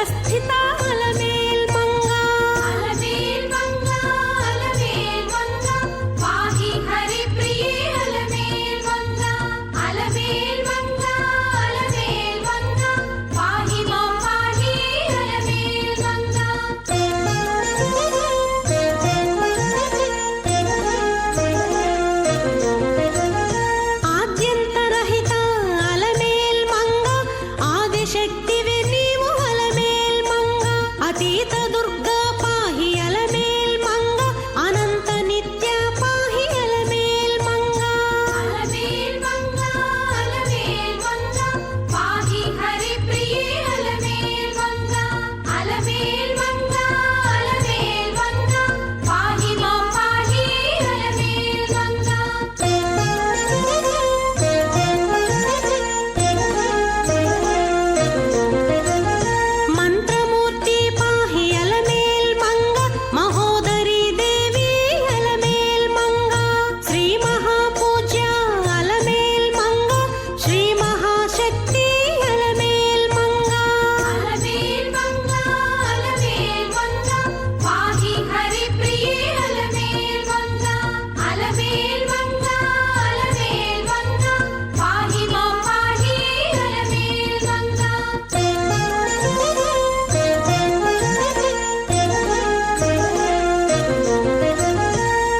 स्थिता अलमेल मंगा अलमेल मंगा अलमेल मंगा पाहि हरि प्रिये अलमेल मंगा अलमेल मंगा अलमेल मंगा पाहि मां पाहि अलमेल मंगा आद्यंतरहित अलमेल मंगा आदिशक्तिवे नीवु अलमेल मंगा अतीत दुर्गा पाहि अलमेल मंगा अनंत नित्य पाहि अलमेल मंगा अलमेल मंगा अलमेल मंगा पाहि हरि प्रिये अलमेल मंगा अलमेल मंगा अलमेल मंगा पाहि मां पाहि अलमेल मंगा मंत्रमूर्ति पाहि अलमेल मंगा महोदरी देवी अलमेल मंगा श्री महापूज्य अलमेल मंगा श्री महाशक्ति अलमेल मंगा अलमेल मंगा अलमेल मंगा पाहि हरि प्रिये अलमेल मंगा अलमेल मंगा अलमेल मंगा पाहि मां पाहि अलमेल मंगा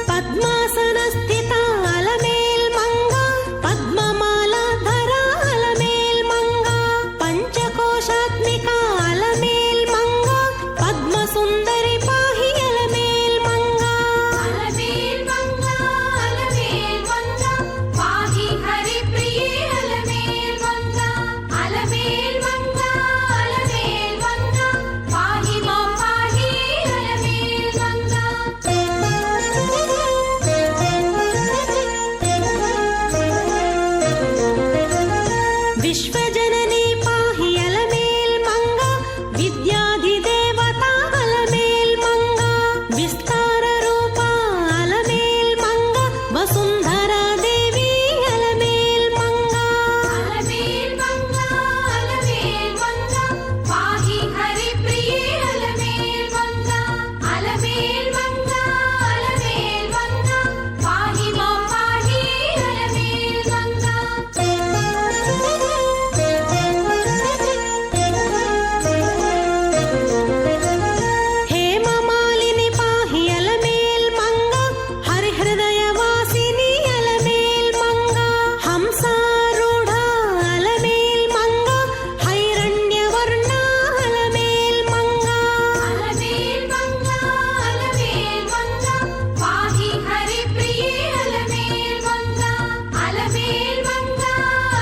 पद्मासनस्थिता अलमेल मंगा पद्ममाला धरा अलमेल मंगा पंचकोशात्मिका अलमेल मंगा पद्मसुंदरी पाहि अलमेल मंगा अलमेल मंगा अलमेल मंगा पाहि हरि प्रिये अलमेल मंगा अलमेल मंगा अलमेल मंगा पाहि मां पाहि अलमेल मंगा विश्वजननी पाहि अलमेल मंगा विद्याधिदेवता अलमेल मंगा विस्तार रूपा अलमेल मंगा वसुंधरा देवी अलमेल मंगा अलमेल मंगा अलमेल मंगा पाहि हरि प्रिये अलमेल मंगा अलमेल मंगा अलमेल मंगा पाहि मां पाहि अलमेल मंगा हेममालिनी पाहि अलमेल मंगा हरिहृदयवासिनी अलमेल मंगा हंसारूढ़ा अलमेल मंगा हैरण्यवर्णा अलमेल मंगा अलमेल मंगा अलमेल मंगा पाहि हरि प्रिये अलमेल मंगा अलमेल मंगा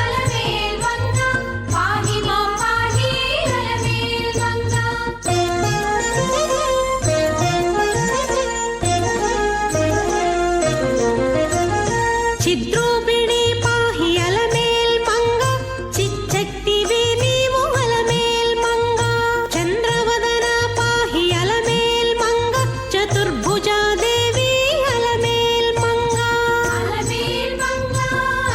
अलमेल मंगा पाहि मां पाहि अलमेल मंगा छिद्रूपिणी पाहि अलमेल मंगा चिच्चक्तिवे नीवु अलमेल मंगा चंद्रवदना पाहि अलमेल मंगा चतुर्भुजा देवी अलमेल मंगा अलमेल मंगा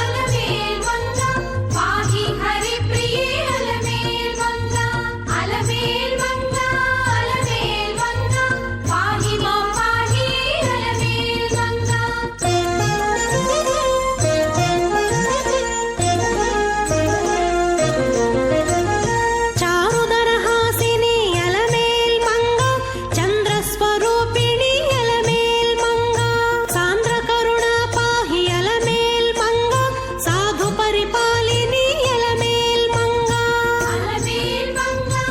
अलमेल मंगा पाहि हरि प्रिये अलमेल मंगा अलमेल मंगा अलमेल मंगा पाहि मां पाहि अलमेल मंगा चारुदरहासिनी अलमेल मंगा चंद्रस्वरूपिणी अलमेल मंगा सांद्रकरुणा पाहि अलमेल मंगा साधु परिपालिनी अलमेल मंगा अलमेल मंगा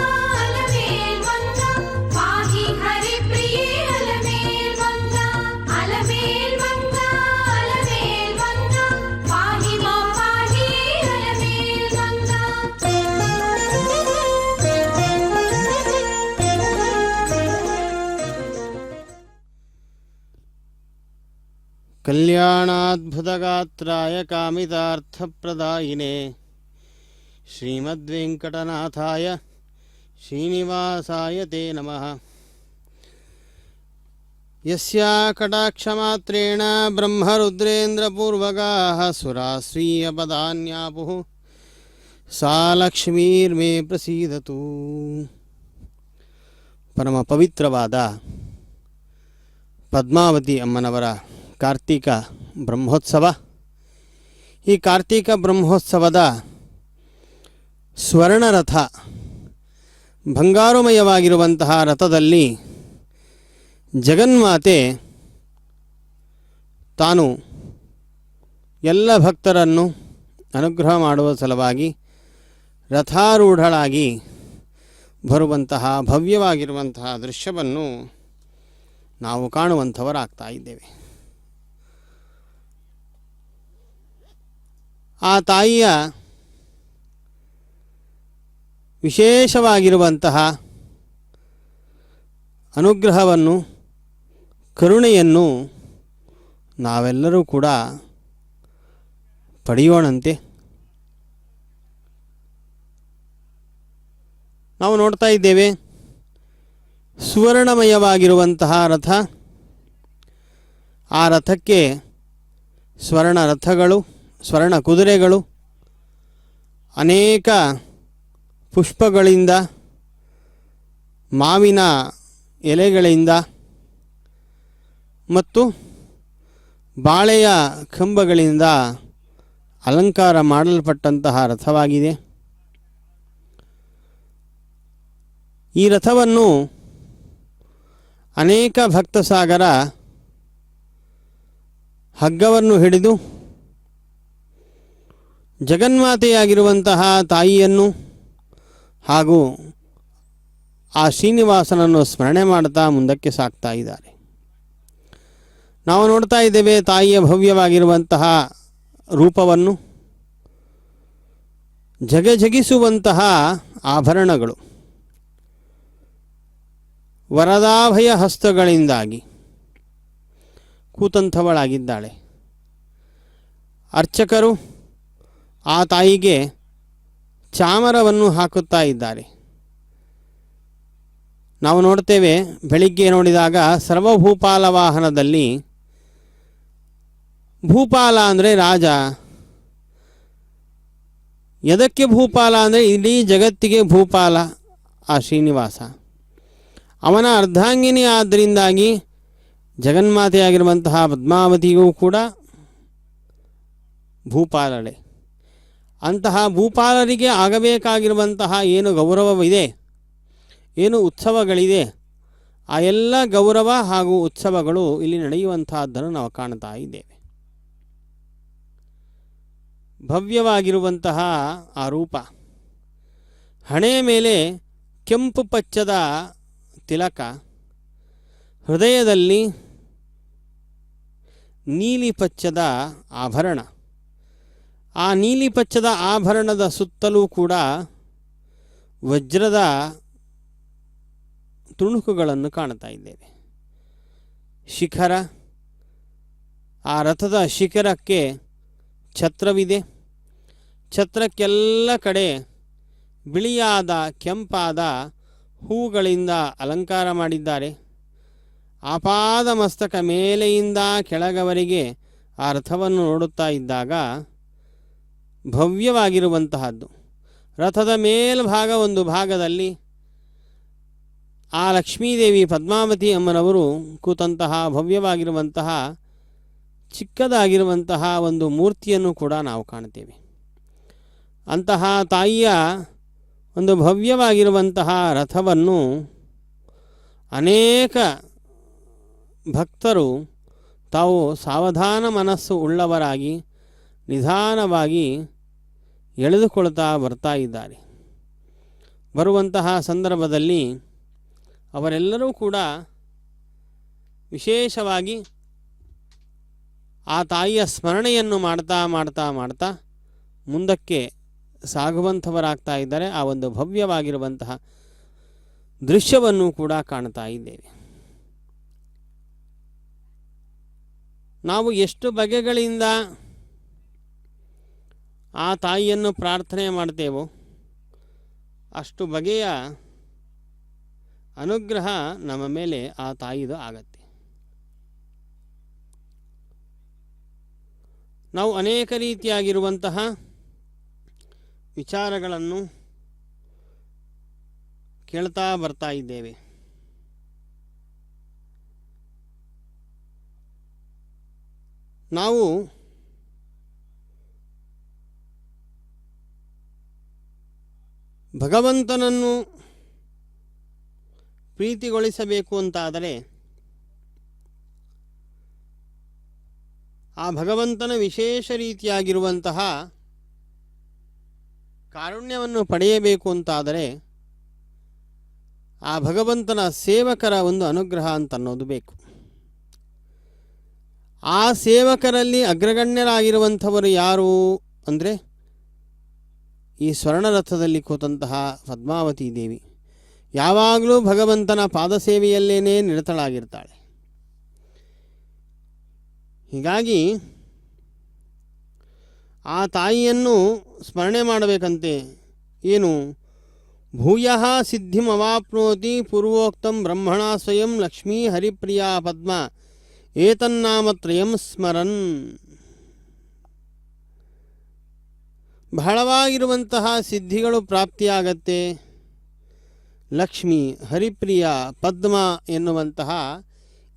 अलमेल मंगा पाहि हरि प्रिये अलमेल मंगा अलमेल मंगा अलमेल मंगा पाहि मां पाहि अलमेल मंगा कल्याणाद्भुतगात्राय कामितार्थप्रदायिने श्रीमद्वेङ्कटनाथाय श्रीनिवासाय ते नमः। यस्या कटाक्षमात्रेण ब्रह्मरुद्रेन्द्रपूर्वकाः सुराश्रीयपदान्यापुः सा लक्ष्मीर्मे प्रसीदतु। ಪರಮ ಪವಿತ್ರವಾದ ಪದ್ಮಾವತಿ ಅಮ್ಮನವರ ಕಾರ್ತಿಕ ಬ್ರಹ್ಮೋತ್ಸವ. ಈ ಕಾರ್ತಿಕ ಬ್ರಹ್ಮೋತ್ಸವದ ಸ್ವರ್ಣರಥ, ಬಂಗಾರುಮಯವಾಗಿರುವಂತಹ ರಥದಲ್ಲಿ ಜಗನ್ಮಾತೆ ತಾನು ಎಲ್ಲ ಭಕ್ತರನ್ನು ಅನುಗ್ರಹ ಮಾಡುವ ಸಲುವಾಗಿ ರಥಾರೂಢಳಾಗಿ ಬರುವಂತಹ ಭವ್ಯವಾಗಿರುವಂತಹ ದೃಶ್ಯವನ್ನು ನಾವು ಕಾಣುವಂಥವರಾಗ್ತಾ ಇದ್ದೇವೆ. ಆ ತಾಯಿಯ ವಿಶೇಷವಾಗಿರುವಂತಹ ಅನುಗ್ರಹವನ್ನು, ಕರುಣೆಯನ್ನು ನಾವೆಲ್ಲರೂ ಕೂಡ ಪಡೆಯೋಣಂತೆ. ನಾವು ನೋಡ್ತಾ ಇದ್ದೇವೆ, ಸುವರ್ಣಮಯವಾಗಿರುವಂತಹ ರಥ, ಆ ರಥಕ್ಕೆ ಸ್ವರ್ಣ ರಥಗಳು, ಸ್ವರ್ಣ ಕುದುರೆಗಳು, ಅನೇಕ ಪುಷ್ಪಗಳಿಂದ, ಮಾವಿನ ಎಲೆಗಳಿಂದ ಮತ್ತು ಬಾಳೆಯ ಕಂಬಗಳಿಂದ ಅಲಂಕಾರ ಮಾಡಲ್ಪಟ್ಟಂತಹ ರಥವಾಗಿದೆ. ಈ ರಥವನ್ನು ಅನೇಕ ಭಕ್ತಸಾಗರ ಹಗ್ಗವನ್ನು ಹಿಡಿದು ಜಗನ್ಮಾತೆಯಾಗಿರುವಂತಹ ತಾಯಿಯನ್ನು ಹಾಗೂ ಆ ಶ್ರೀನಿವಾಸನನ್ನು ಸ್ಮರಣೆ ಮಾಡ್ತಾ ಮುಂದಕ್ಕೆ ಸಾಗ್ತಾ ಇದ್ದಾರೆ. ನಾವು ನೋಡ್ತಾ ಇದ್ದೇವೆ ತಾಯಿಯ ಭವ್ಯವಾಗಿರುವಂತಹ ರೂಪವನ್ನು, ಜಗಜಗಿಸುವಂತಹ ಆಭರಣಗಳು, ವರದಾಭಯ ಹಸ್ತಗಳಿಂದಾಗಿ ಕೂತಂಥವಳಾಗಿದ್ದಾಳೆ. ಅರ್ಚಕರು ಆ ತಾಯಿಗೆ ಚಾಮರವನ್ನು ಹಾಕುತ್ತಾ ಇದ್ದಾರೆ. ನಾವು ನೋಡ್ತೇವೆ, ಬೆಳಿಗ್ಗೆ ನೋಡಿದಾಗ ಸರ್ವಭೂಪಾಲ ವಾಹನದಲ್ಲಿ, ಭೂಪಾಲ ಅಂದರೆ ರಾಜ. ಎದಕ್ಕೆ ಭೂಪಾಲ ಅಂದರೆ ಇಡೀ ಜಗತ್ತಿಗೆ ಭೂಪಾಲ ಆ ಶ್ರೀನಿವಾಸ. ಅವನ ಅರ್ಧಾಂಗಿನಿ ಆದ್ದರಿಂದಾಗಿ ಜಗನ್ಮಾತೆಯಾಗಿರುವಂತಹ ಪದ್ಮಾವತಿಗೂ ಕೂಡ ಭೂಪಾಲಳೆ. ಅಂತಹ ಭೂಪಾಲರಿಗೆ ಆಗಬೇಕಾಗಿರುವಂತಹ ಏನು ಗೌರವವಿದೆ, ಏನು ಉತ್ಸವಗಳಿದೆ, ಆ ಎಲ್ಲ ಗೌರವ ಹಾಗೂ ಉತ್ಸವಗಳು ಇಲ್ಲಿ ನಡೆಯುವಂತಹದ್ದನ್ನು ನಾವು ಕಾಣ್ತಾ ಇದ್ದೇವೆ. ಭವ್ಯವಾಗಿರುವಂತಹ ಆ ರೂಪ, ಹಣೆಯ ಮೇಲೆ ಕೆಂಪು ಪಚ್ಚದ ತಿಲಕ, ಹೃದಯದಲ್ಲಿ ನೀಲಿ ಪಚ್ಚದ ಆಭರಣ. ಆ ನೀಲಿ ಪಚ್ಚದ ಆಭರಣದ ಸುತ್ತಲೂ ಕೂಡ ವಜ್ರದ ತುಣುಕುಗಳನ್ನು ಕಾಣ್ತಾ ಇದ್ದೇವೆ. ಶಿಖರ, ಆ ರಥದ ಶಿಖರಕ್ಕೆ ಛತ್ರವಿದೆ. ಛತ್ರಕ್ಕೆಲ್ಲ ಕಡೆ ಬಿಳಿಯಾದ ಕೆಂಪಾದ ಹೂಗಳಿಂದ ಅಲಂಕಾರ ಮಾಡಿದ್ದಾರೆ. ಆಪಾದ ಮಸ್ತಕ ಮೇಲೆಯಿಂದ ಕೆಳಗವರೆಗೆ ಆ ರಥವನ್ನು ನೋಡುತ್ತಾ ಇದ್ದಾಗ ಭವ್ಯವಾಗಿರುವಂತಹದ್ದು. ರಥದ ಮೇಲ್ಭಾಗ ಒಂದು ಭಾಗದಲ್ಲಿ ಆ ಲಕ್ಷ್ಮೀದೇವಿ ಪದ್ಮಾವತಿ ಅಮ್ಮನವರು ಕೂತಂತಹ ಭವ್ಯವಾಗಿರುವಂತಹ ಚಿಕ್ಕದಾಗಿರುವಂತಹ ಒಂದು ಮೂರ್ತಿಯನ್ನು ಕೂಡ ನಾವು ಕಾಣ್ತೇವೆ. ಅಂತಹ ತಾಯಿಯ ಒಂದು ಭವ್ಯವಾಗಿರುವಂತಹ ರಥವನ್ನು ಅನೇಕ ಭಕ್ತರು ತಾವು ಸಾವಧಾನ ಮನಸ್ಸು ಉಳ್ಳವರಾಗಿ ನಿಧಾನವಾಗಿ ಎಳೆದುಕೊಳ್ತಾ ಬರ್ತಾ ಇದ್ದಾರೆ. ಬರುವಂತಹ ಸಂದರ್ಭದಲ್ಲಿ ಅವರೆಲ್ಲರೂ ಕೂಡ ವಿಶೇಷವಾಗಿ ಆ ತಾಯಿಯ ಸ್ಮರಣೆಯನ್ನು ಮಾಡ್ತಾ ಮಾಡ್ತಾ ಮಾಡ್ತಾ ಮುಂದಕ್ಕೆ ಸಾಗುವಂಥವರಾಗ್ತಾ ಇದ್ದಾರೆ. ಆ ಒಂದು ಭವ್ಯವಾಗಿರುವಂತಹ ದೃಶ್ಯವನ್ನು ಕೂಡ ಕಾಣ್ತಾ ಇದ್ದೇವೆ. ನಾವು ಎಷ್ಟು ಬಗೆಗಳಿಂದ ಆ ತಾಯಿಯನ್ನು ಪ್ರಾರ್ಥನೆ ಮಾಡ್ತೇವೋ ಅಷ್ಟು ಬಗೆಯ ಅನುಗ್ರಹ ನಮ್ಮ ಮೇಲೆ ಆ ತಾಯಿದು ಆಗತ್ತೆ. ನಾವು ಅನೇಕ ರೀತಿಯಾಗಿರುವಂತಹ ವಿಚಾರಗಳನ್ನು ಕೇಳ್ತಾ ಬರ್ತಾ ಇದ್ದೇವೆ. ನಾವು ಭಗವಂತನನ್ನು ಪ್ರೀತಿಗೊಳಿಸಬೇಕು ಅಂತಾದರೆ ಆ ಭಗವಂತನ ವಿಶೇಷ ರೀತಿಯಾಗಿರುವಂತಹ ಕಾರುಣ್ಯವನ್ನು ಪಡೆಯಬೇಕು ಅಂತಾದರೆ ಆ ಭಗವಂತನ ಸೇವಕರ ಒಂದು ಅನುಗ್ರಹ ಅಂತನ್ನೋದು ಬೇಕು. ಆ ಸೇವಕರಲ್ಲಿ ಅಗ್ರಗಣ್ಯರಾಗಿರುವಂಥವರು ಯಾರು ಅಂದರೆ ಈ ಸ್ವರ್ಣರಥದಲ್ಲಿ ಕೂತಂತಹ ಪದ್ಮಾವತಿ ದೇವಿ ಯಾವಾಗಲೂ ಭಗವಂತನ ಪಾದಸೇವೆಯಲ್ಲೇನೇ ನಿರತಳಾಗಿರ್ತಾಳೆ. ಹೀಗಾಗಿ ಆ ತಾಯಿಯನ್ನು ಸ್ಮರಣೆ ಮಾಡಬೇಕಂತೆ. ಏನು ಭೂಯಃ ಸಿದ್ಧಿಮವಾಪ್ನೋತಿ ಪೂರ್ವೋಕ್ತಂ ಬ್ರಹ್ಮಣ ಸ್ವಯಂ ಲಕ್ಷ್ಮೀ ಹರಿಪ್ರಿಯಾ ಪದ್ಮ ಏತನ್ನಾಮತ್ರಯಂ ಸ್ಮರನ್. ಬಹಳವಾಗಿರುವಂತಹ ಸಿದ್ಧಿಗಳು ಪ್ರಾಪ್ತಿಯಾಗತ್ತೆ. ಲಕ್ಷ್ಮಿ, ಹರಿಪ್ರಿಯ, ಪದ್ಮ ಎನ್ನುವಂತಹ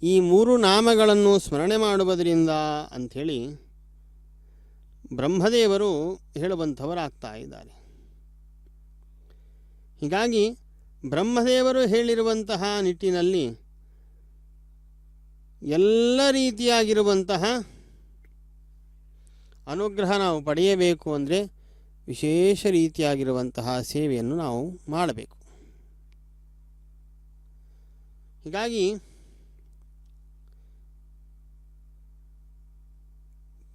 ಈ ಮೂರು ನಾಮಗಳನ್ನು ಸ್ಮರಣೆ ಮಾಡುವುದರಿಂದ ಅಂಥೇಳಿ ಬ್ರಹ್ಮದೇವರು ಹೇಳುವಂಥವರಾಗ್ತಾ ಇದ್ದಾರೆ. ಹೀಗಾಗಿ ಬ್ರಹ್ಮದೇವರು ಹೇಳಿರುವಂತಹ ನಿಟ್ಟಿನಲ್ಲಿ ಎಲ್ಲ ರೀತಿಯಾಗಿರುವಂತಹ ಅನುಗ್ರಹ ನಾವು ಪಡೆಯಬೇಕು ಅಂದರೆ ವಿಶೇಷ ರೀತಿಯಾಗಿರುವಂತಹ ಸೇವೆಯನ್ನು ನಾವು ಮಾಡಬೇಕು. ಹೀಗಾಗಿ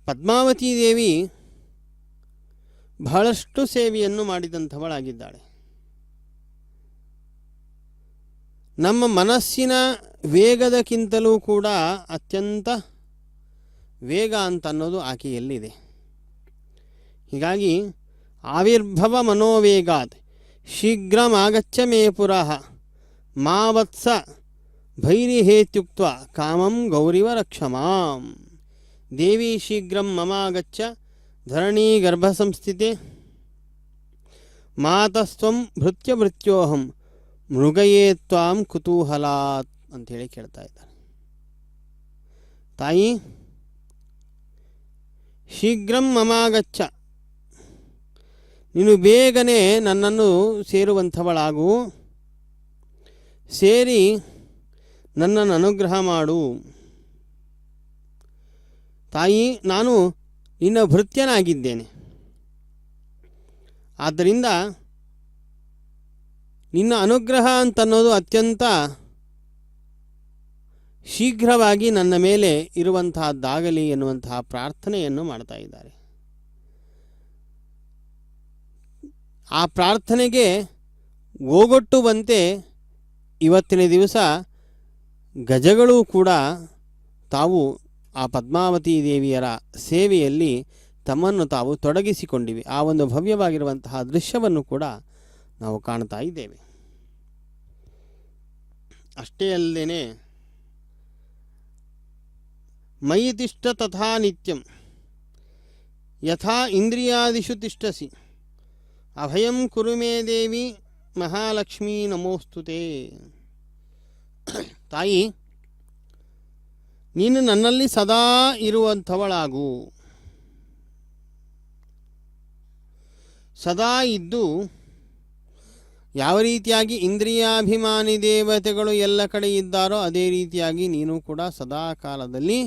ಪದ್ಮಾವತಿ ದೇವಿ ಬಹಳಷ್ಟು ಸೇವೆಯನ್ನು ಮಾಡಿದಂಥವಳಾಗಿದ್ದಾಳೆ. ನಮ್ಮ ಮನಸ್ಸಿನ ವೇಗದಕ್ಕಿಂತಲೂ ಕೂಡ ಅತ್ಯಂತ ವೇಗ ಅಂತ ಅನ್ನೋದು ಆಕೆಯಲ್ಲಿದೆ. ಹೀಗಾಗಿ ಆವಿರ್ಭವ ಮನೋವೇಗಾತ್ ಶೀಘ್ರಮಾಗಚ್ಚ ಮೇ ಪುರಃ ಮಾವತ್ಸ ಭೈರಿಹೇತ್ಯುಕ್ತ ಕಾಮಂ ಗೌರಿವ ರಕ್ಷಮಾಂ. ದೇವಿ ಶೀಘ್ರಂ ಮಮಾಗಚ್ಚ ಧರಣೀ ಗರ್ಭಸಂಸ್ಥಿತೆ ಮಾತಸ್ತ್ವಂ ಭೃತ್ಯವೃತ್ಯೋಹಂ ಮೃಗಯೇ ತ್ವಾಂ ಕುತೂಹಲಾತ್ ಅಂಥೇಳಿ ಕೇಳ್ತಾ ಇದ್ದಾರೆ. ತಾಯಿ ಶೀಘ್ರಂ ಮಮಾಗಚ್ಚ, ನೀನು ಬೇಗನೆ ನನ್ನನ್ನು ಸೇರುವಂಥವಳಾಗು, ಸೇರಿ ನನ್ನನ್ನು ಅನುಗ್ರಹ ಮಾಡು. ತಾಯಿ, ನಾನು ನಿನ್ನ ಭೃತ್ಯನಾಗಿದ್ದೇನೆ. ಆದ್ದರಿಂದ ನಿನ್ನ ಅನುಗ್ರಹ ಅಂತನ್ನೋದು ಅತ್ಯಂತ ಶೀಘ್ರವಾಗಿ ನನ್ನ ಮೇಲೆ ಇರುವಂತಹದ್ದಾಗಲಿ ಎನ್ನುವಂತಹ ಪ್ರಾರ್ಥನೆಯನ್ನು ಮಾಡ್ತಾ ಇದ್ದಾರೆ. ಆ ಪ್ರಾರ್ಥನೆಗೆ ಓಗೊಟ್ಟುವಂತೆ ಇವತ್ತಿನ ದಿವಸ ಗಜಗಳು ಕೂಡ ತಾವು ಆ ಪದ್ಮಾವತಿ ದೇವಿಯರ ಸೇವೆಯಲ್ಲಿ ತಮ್ಮನ್ನು ತಾವು ತೊಡಗಿಸಿಕೊಂಡಿವೆ. ಆ ಒಂದು ಭವ್ಯವಾಗಿರುವಂತಹ ದೃಶ್ಯವನ್ನು ಕೂಡ ನಾವು ಕಾಣ್ತಾ ಇದ್ದೇವೆ. ಅಷ್ಟೇ ಅಲ್ಲದೆ ಮಯಿ ತಿಷ್ಠ ತಥಾ ನಿತ್ಯಂ ಯಥಾ ಇಂದ್ರಿಯಾದಿಷು ತಿಷ್ಠಸಿ ಅಭಯಂ ಕುರು ಮೇ ದೇವಿ ಮಹಾಲಕ್ಷ್ಮೀ ನಮೋಸ್ತುತೆ. ತಾಯಿ, ನೀನು ನನ್ನಲ್ಲಿ ಸದಾ ಇರುವಂಥವಳಾಗು. ಸದಾ ಇದ್ದು ಯಾವ ರೀತಿಯಾಗಿ ಇಂದ್ರಿಯಾಭಿಮಾನಿ ದೇವತೆಗಳು ಎಲ್ಲ ಕಡೆ ಇದ್ದಾರೋ ಅದೇ ರೀತಿಯಾಗಿ ನೀನು ಕೂಡ ಸದಾ ಕಾಲದಲ್ಲಿ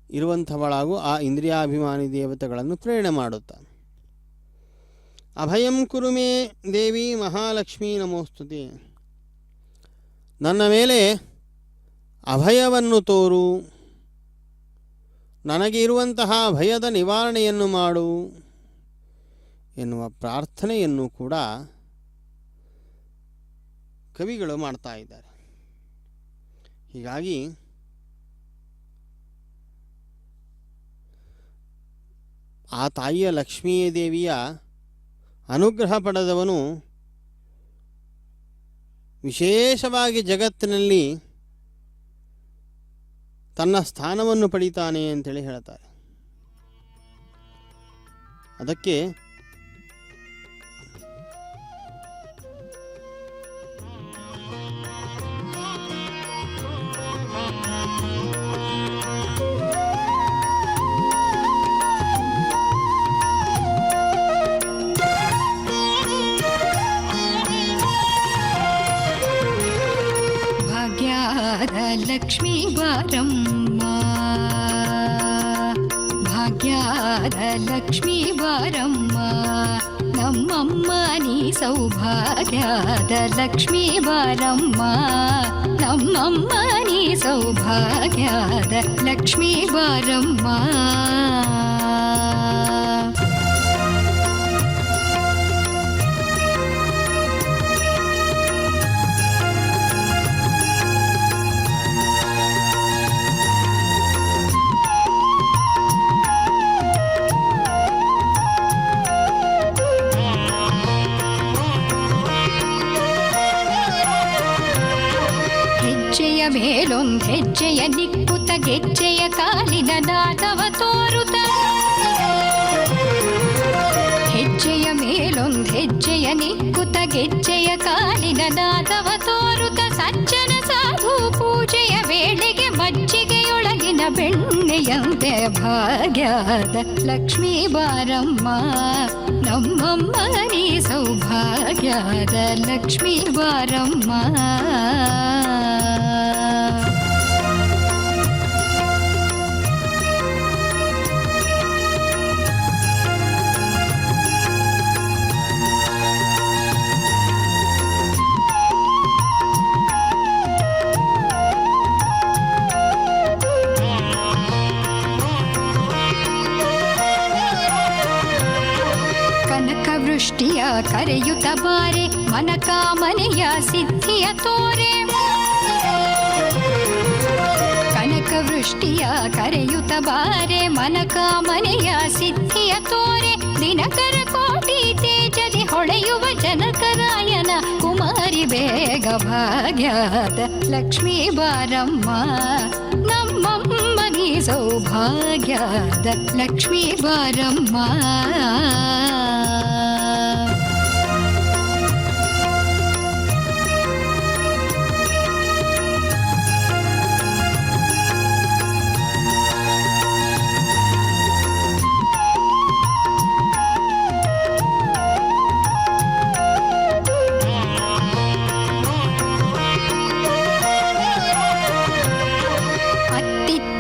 ಇರುವಂಥವಳಾಗು. ಆ ಇಂದ್ರಿಯಾಭಿಮಾನಿ ದೇವತೆಗಳನ್ನು ಪ್ರೇರಣೆ ಮಾಡುತ್ತಾ ಅಭಯಂ ಕುರು ಮೇ ದೇವಿ ಮಹಾಲಕ್ಷ್ಮೀ ನಮೋಸ್ತುತೆ. ನನ್ನ ಮೇಲೆ ಅಭಯವನ್ನು ತೋರು, ನನಗೆ ಇರುವಂತಹ ಭಯದ ನಿವಾರಣೆಯನ್ನು ಮಾಡು ಎನ್ನುವ ಪ್ರಾರ್ಥನೆಯನ್ನು ಕೂಡ ಕವಿಗಳು ಮಾಡ್ತಾ ಇದ್ದಾರೆ. ಹೀಗಾಗಿ ಆ ತಾಯಿಯ ಲಕ್ಷ್ಮೀ ದೇವಿಯ ಅನುಗ್ರಹ ಪಡೆದವನು ವಿಶೇಷವಾಗಿ ಜಗತ್ತಿನಲ್ಲಿ ತನ್ನ ಸ್ಥಾನವನ್ನು ಪಡಿತಾನೆ ಅಂತೇಳಿ ಹೇಳ್ತಾರೆ. ಅದಕ್ಕೆ ಭಾಗ್ಯದ ಲಕ್ಷ್ಮೀ ಬಾರಮ್ಮ, ಭಾಗ್ಯದ ಲಕ್ಷ್ಮೀ ಬಾರಮ್ಮ, ನಮ್ಮಮ್ಮ ನೀ ಸೌಭಾಗ್ಯದ ಲಕ್ಷ್ಮೀ ಬಾರಮ್ಮ, ನಮ್ಮಮ್ಮ ನೀ ಸೌಭಾಗ್ಯದ ಲಕ್ಷ್ಮೀ ಬಾರಮ್ಮ. ಹೆಜ್ಜೆಯ ಮೇಲೊಂದು ಹೆಜ್ಜೆಯ ನಿಕ್ಕುತ ಗೆಜ್ಜೆಯ ಕಾಲಿನ ನಾದವ ತೋರುತ, ಹೆಜ್ಜೆಯ ಮೇಲೊಂದು ಹೆಜ್ಜೆಯ ನಿಕ್ಕುತ ಗೆಜ್ಜೆಯ ಕಾಲಿನ ನಾದವ ತೋರುತ, ಸಜ್ಜನ ಸಾಧು ಪೂಜೆಯ ವೇಳೆಗೆ ಮಜ್ಜಿಗೆಯೊಳಗಿನ ಬೆಣ್ಣೆಯಂತೆ ಭಾಗ್ಯದ ಲಕ್ಷ್ಮೀ ಬಾರಮ್ಮ, ನಮ್ಮಮ್ಮ ನೀ ಸೌಭಾಗ್ಯದ ಲಕ್ಷ್ಮೀ ಬಾರಮ್ಮ. ವೃಷ್ಟಿಯ ಕರೆಯುತ್ತ ಬಾರೆ ಮನಕಾಮನೆಯ ಸಿದ್ಧಿಯ ತೋರೆ, ಕನಕ ವೃಷ್ಟಿಯ ಕರೆಯುತ್ತ ಬಾರೆ ಮನಕಾಮನೆಯ ಸಿದ್ಧಿಯ ತೋರೆ, ದಿನಕರ ಕೋಟಿ ತೇಜದಿ ಹೊಳೆಯುವ ಜನಕರಾಯನ ಕುಮಾರಿ ಬೇಗ ಭಾಗ್ಯದ ಲಕ್ಷ್ಮೀ ಬಾರಮ್ಮ, ನಮ್ಮಮ್ಮ ನೀ ಸೌಭಾಗ್ಯದ ಲಕ್ಷ್ಮೀ ಬಾರಮ್ಮ.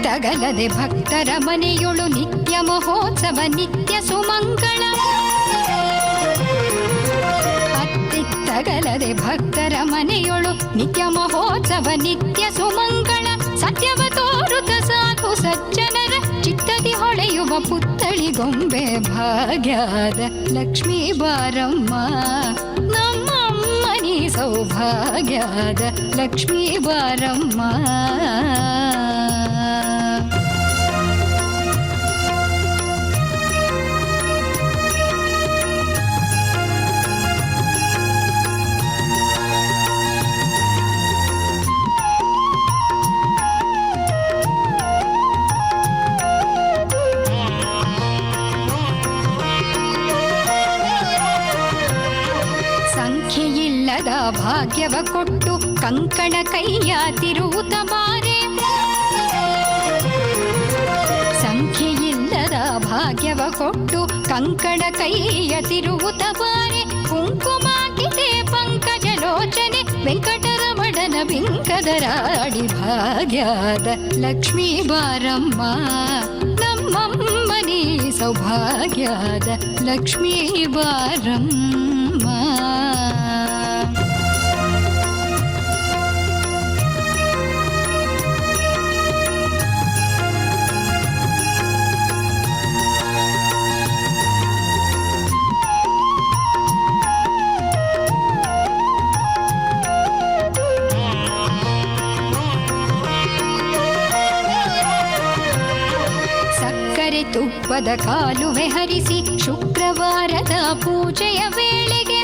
ತಗಲದೆ ಭಕ್ತರ ಮನೆಯೊಳು ನಿತ್ಯ ಮಹೋತ್ಸವ ನಿತ್ಯ ಸುಮಂಗಳ, ಅತ್ತಿತ್ತಗಲದೆ ಭಕ್ತರ ಮನೆಯೊಳು ನಿತ್ಯ ಮಹೋತ್ಸವ ನಿತ್ಯ ಸುಮಂಗಳ, ಸತ್ಯವ ತೋರುತ ಸಾಧು ಸಜ್ಜನರ ಚಿತ್ತದಿ ಹೊಳೆಯುವ ಪುತ್ತಳಿ ಗೊಂಬೆ ಭಾಗ್ಯದ ಲಕ್ಷ್ಮೀ ಬಾರಮ್ಮ, ನಮ್ಮಮ್ಮ ನೀ ಸೌಭಾಗ್ಯದ ಲಕ್ಷ್ಮೀ ಬಾರಮ್ಮ. ಸಂಖ್ಯೆಯಿಲ್ಲದ ಭಾಗ್ಯವ ಕೊಟ್ಟು ಕಂಕಣ ಕೈಯ ತಿರುವುತ ಬಾರೆ, ಸಂಖ್ಯೆಯಿಲ್ಲದ ಭಾಗ್ಯವ ಕೊಟ್ಟು ಕಂಕಣ ಕೈಯ ತಿರುವುತ ಬಾರೆ, ಕುಂಕುಮಾಕಿದೆ ಪಂಕಜ ಲೋಚನೆ ವೆಂಕಟರಮಣನ ಬಿಂಕದರಾಡಿ ಭಾಗ್ಯದ ಲಕ್ಷ್ಮೀ ಬಾರಮ್ಮ, ನಮ್ಮಮ್ಮ ನೀ ಸೌಭಾಗ್ಯದ ಲಕ್ಷ್ಮೀ ಬಾರಮ್ಮ. ತುಪ್ಪದ ಕಾಲುವೆ ಹರಿಸಿ ಶುಕ್ರವಾರದ ಪೂಜೆಯ ವೇಳೆಗೆ,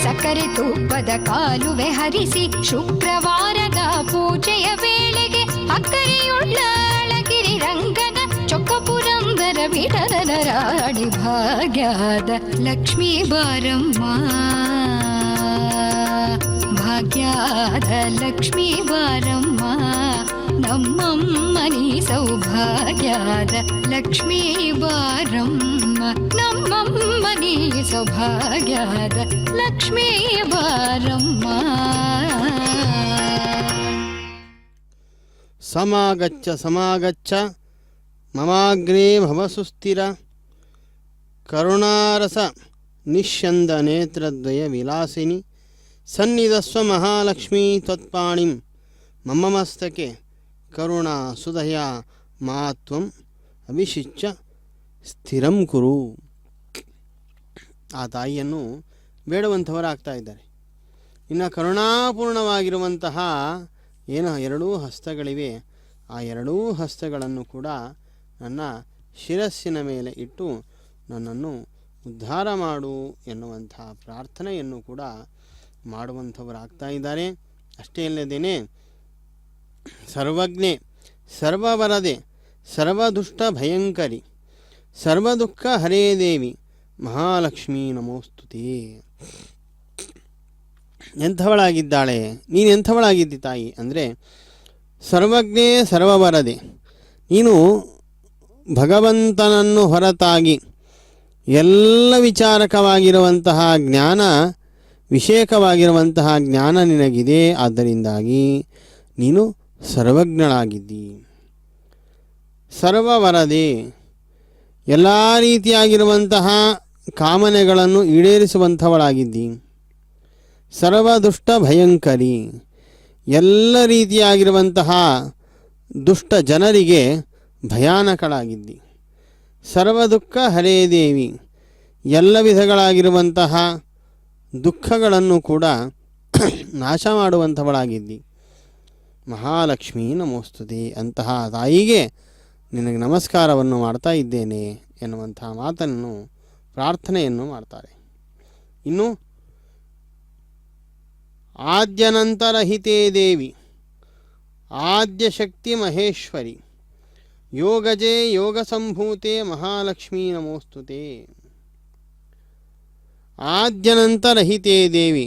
ಸಕ್ಕರೆ ತುಪ್ಪದ ಕಾಲುವೆ ಹರಿಸಿ ಶುಕ್ರವಾರದ ಪೂಜೆಯ ವೇಳೆಗೆ, ಅಕ್ಕರೆಯುಳ್ಳ ಅಳಗಿರಿ ರಂಗನ ಚೊಕ್ಕ ಪುರಂದರ ವಿಠಲರಾಡಿ ಭಾಗ್ಯದ ಲಕ್ಷ್ಮೀ ಬಾರಮ್ಮ, ಭಾಗ್ಯದ ಲಕ್ಷ್ಮೀ ಬಾರಮ್ಮ, ನಮ್ಮಮ್ಮ ನೀ ಸೌಭಾಗ್ಯದ ಲಕ್ಷ್ಮೀ ಬಾರಮ್ಮ, ನಮ್ಮ ನಮ್ಮಮ್ಮ ನೀ ಸೌಭಾಗ್ಯದ ಲಕ್ಷ್ಮೀ ಬಾರಮ್ಮ. ಸಮಾಗಚ್ಚ ಸಮಾಗಚ್ಚ ಮಮಾಗ್ರೇ ಭವ ಸುಸ್ಥಿರ ಕರುಣಾರಸ ನಿಶ್ಯಂದ ನೇತ್ರದ್ವಯ ವಿಲಾಸಿನಿ ಸನ್ನಿಧಸ್ವ ಮಹಾಲಕ್ಷ್ಮೀ ತ್ವತ್ಪಾಣಿಂ ಮಮ ಮಸ್ತಕೆ ಕರುಣಾ ಸುಧಯ ಮಾತ್ವಂ ಅಭಿಷಿಚ್ಯ ಸ್ಥಿರಂ ಕುರು. ಆ ತಾಯಿಯನ್ನು ಬೇಡುವಂಥವರಾಗ್ತಾ ಇದ್ದಾರೆ. ಇನ್ನು ಕರುಣಾಪೂರ್ಣವಾಗಿರುವಂತಹ ಏನು ಎರಡೂ ಹಸ್ತಗಳಿವೆ, ಆ ಎರಡೂ ಹಸ್ತಗಳನ್ನು ಕೂಡ ನನ್ನ ಶಿರಸ್ಸಿನ ಮೇಲೆ ಇಟ್ಟು ನನ್ನನ್ನು ಉದ್ಧಾರ ಮಾಡು ಎನ್ನುವಂಥ ಪ್ರಾರ್ಥನೆಯನ್ನು ಕೂಡ ಮಾಡುವಂಥವರಾಗ್ತಾ ಇದ್ದಾರೆ. ಅಷ್ಟೇ ಅಲ್ಲದೇನೆ ಸರ್ವಜ್ಞೆ ಸರ್ವವರದೆ ಸರ್ವದುಷ್ಟ ಭಯಂಕರಿ ಸರ್ವದುಃಖ ಹರೇ ದೇವಿ ಮಹಾಲಕ್ಷ್ಮೀ ನಮೋಸ್ತುತೆ. ಎಂಥವಳಾಗಿದ್ದಾಳೆ, ನೀನು ಎಂಥವಳಾಗಿದ್ದಿ ತಾಯಿ ಅಂದರೆ, ಸರ್ವಜ್ಞೆ ಸರ್ವವರದೆ, ನೀನು ಭಗವಂತನನ್ನು ಹೊರತಾಗಿ ಎಲ್ಲ ವಿಚಾರಕವಾಗಿರುವಂತಹ ಜ್ಞಾನ ವಿಷೇಕವಾಗಿರುವಂತಹ ಜ್ಞಾನ ನಿನಗಿದೆ. ಆದ್ದರಿಂದಾಗಿ ನೀನು ಸರ್ವಜ್ಞಳಾಗಿದ್ದಿ. ಸರ್ವವರದೆ, ಎಲ್ಲ ರೀತಿಯಾಗಿರುವಂತಹ ಕಾಮನೆಗಳನ್ನು ಈಡೇರಿಸುವಂಥವಳಾಗಿದ್ದಿ. ಸರ್ವದುಷ್ಟ ಭಯಂಕರಿ, ಎಲ್ಲ ರೀತಿಯಾಗಿರುವಂತಹ ದುಷ್ಟ ಜನರಿಗೆ ಭಯಾನಕಳಾಗಿದ್ದಿ. ಸರ್ವದುಃಖ ಹರೇ ದೇವಿ, ಎಲ್ಲ ವಿಧಗಳಾಗಿರುವಂತಹ ದುಃಖಗಳನ್ನು ಕೂಡ ನಾಶ ಮಾಡುವಂಥವಳಾಗಿದ್ದಿ. ಮಹಾಲಕ್ಷ್ಮೀ ನಮೋಸ್ತುತೆ. ಅಂತಹ ತಾಯಿಗೆ ನಿನಗೆ ನಮಸ್ಕಾರವನ್ನು ಮಾಡ್ತಾ ಇದ್ದೇನೆ ಎನ್ನುವಂತಹ ಮಾತನ್ನು ಪ್ರಾರ್ಥನೆಯನ್ನು ಮಾಡ್ತಾರೆ. ಇನ್ನು ಆದ್ಯನಂತರಹಿತೇ ದೇವಿ ಆದ್ಯಶಕ್ತಿ ಮಹೇಶ್ವರಿ ಯೋಗಜೇ ಯೋಗ ಸಂಭೂತೆ ಮಹಾಲಕ್ಷ್ಮೀ ನಮೋಸ್ತುತೆ. ಆದ್ಯನಂತರಹಿತೇ ದೇವಿ,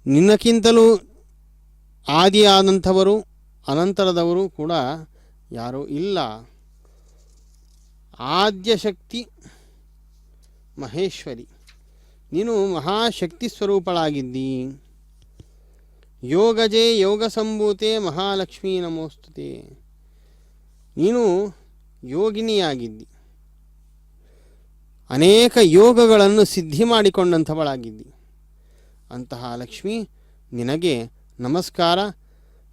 ನಿನ್ನಕ್ಕಿಂತಲೂ ಆದಿಯಾದಂಥವರು ಅನಂತರದವರು ಕೂಡ ಯಾರೂ ಇಲ್ಲ. ಆದ್ಯಶಕ್ತಿ ಮಹೇಶ್ವರಿ, ನೀನು ಮಹಾಶಕ್ತಿ ಸ್ವರೂಪಳಾಗಿದ್ದಿ. ಯೋಗಜೇ ಯೋಗ ಸಂಭೂತೆ ಮಹಾಲಕ್ಷ್ಮೀ ನಮೋಸ್ತುತೆ. ನೀನು ಯೋಗಿನಿಯಾಗಿದ್ದಿ, ಅನೇಕ ಯೋಗಗಳನ್ನು ಸಿದ್ಧಿ ಮಾಡಿಕೊಂಡಂಥವಳಾಗಿದ್ದಿ. ಅಂತಹ ಲಕ್ಷ್ಮಿ ನಿನಗೆ ನಮಸ್ಕಾರ.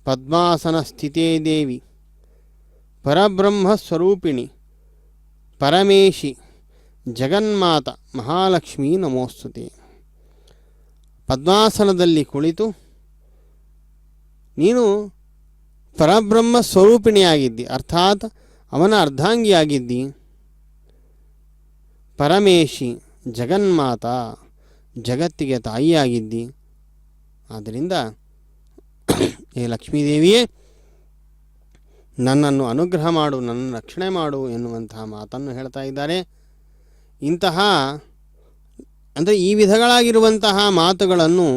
ಪದ್ಮಾಸನ ಸ್ಥಿತೇ ದೇವಿ ಪರಬ್ರಹ್ಮ ಸ್ವರೂಪಿಣಿ ಪರಮೇಶಿ ಜಗನ್ಮಾತ ಮಹಾಲಕ್ಷ್ಮೀ ನಮೋಸ್ತುತೆ. ಪದ್ಮಾಸನದಲ್ಲಿ ಕುಳಿತು ನೀನು ಪರಬ್ರಹ್ಮ ಸ್ವರೂಪಿಣಿಯಾಗಿದ್ದಿ, ಅರ್ಥಾತ್ ಅವನ ಅರ್ಧಾಂಗಿಯಾಗಿದ್ದಿ. ಪರಮೇಶಿ ಜಗನ್ಮಾತ, ಜಗತ್ತಿಗೆ ತಾಯಿಯಾಗಿದ್ದಿ. ಆದ್ದರಿಂದ ಹೇ ಲಕ್ಷ್ಮೀದೇವಿಯೇ, ನನ್ನನ್ನು ಅನುಗ್ರಹ ಮಾಡು, ನನ್ನನ್ನು ರಕ್ಷಣೆ ಮಾಡು ಎನ್ನುವಂತಹ ಮಾತನ್ನು ಹೇಳ್ತಾ ಇದ್ದಾರೆ. ಇಂತಹ ಅಂದರೆ ಈ ವಿಧಗಳಾಗಿರುವಂತಹ ಮಾತುಗಳನ್ನು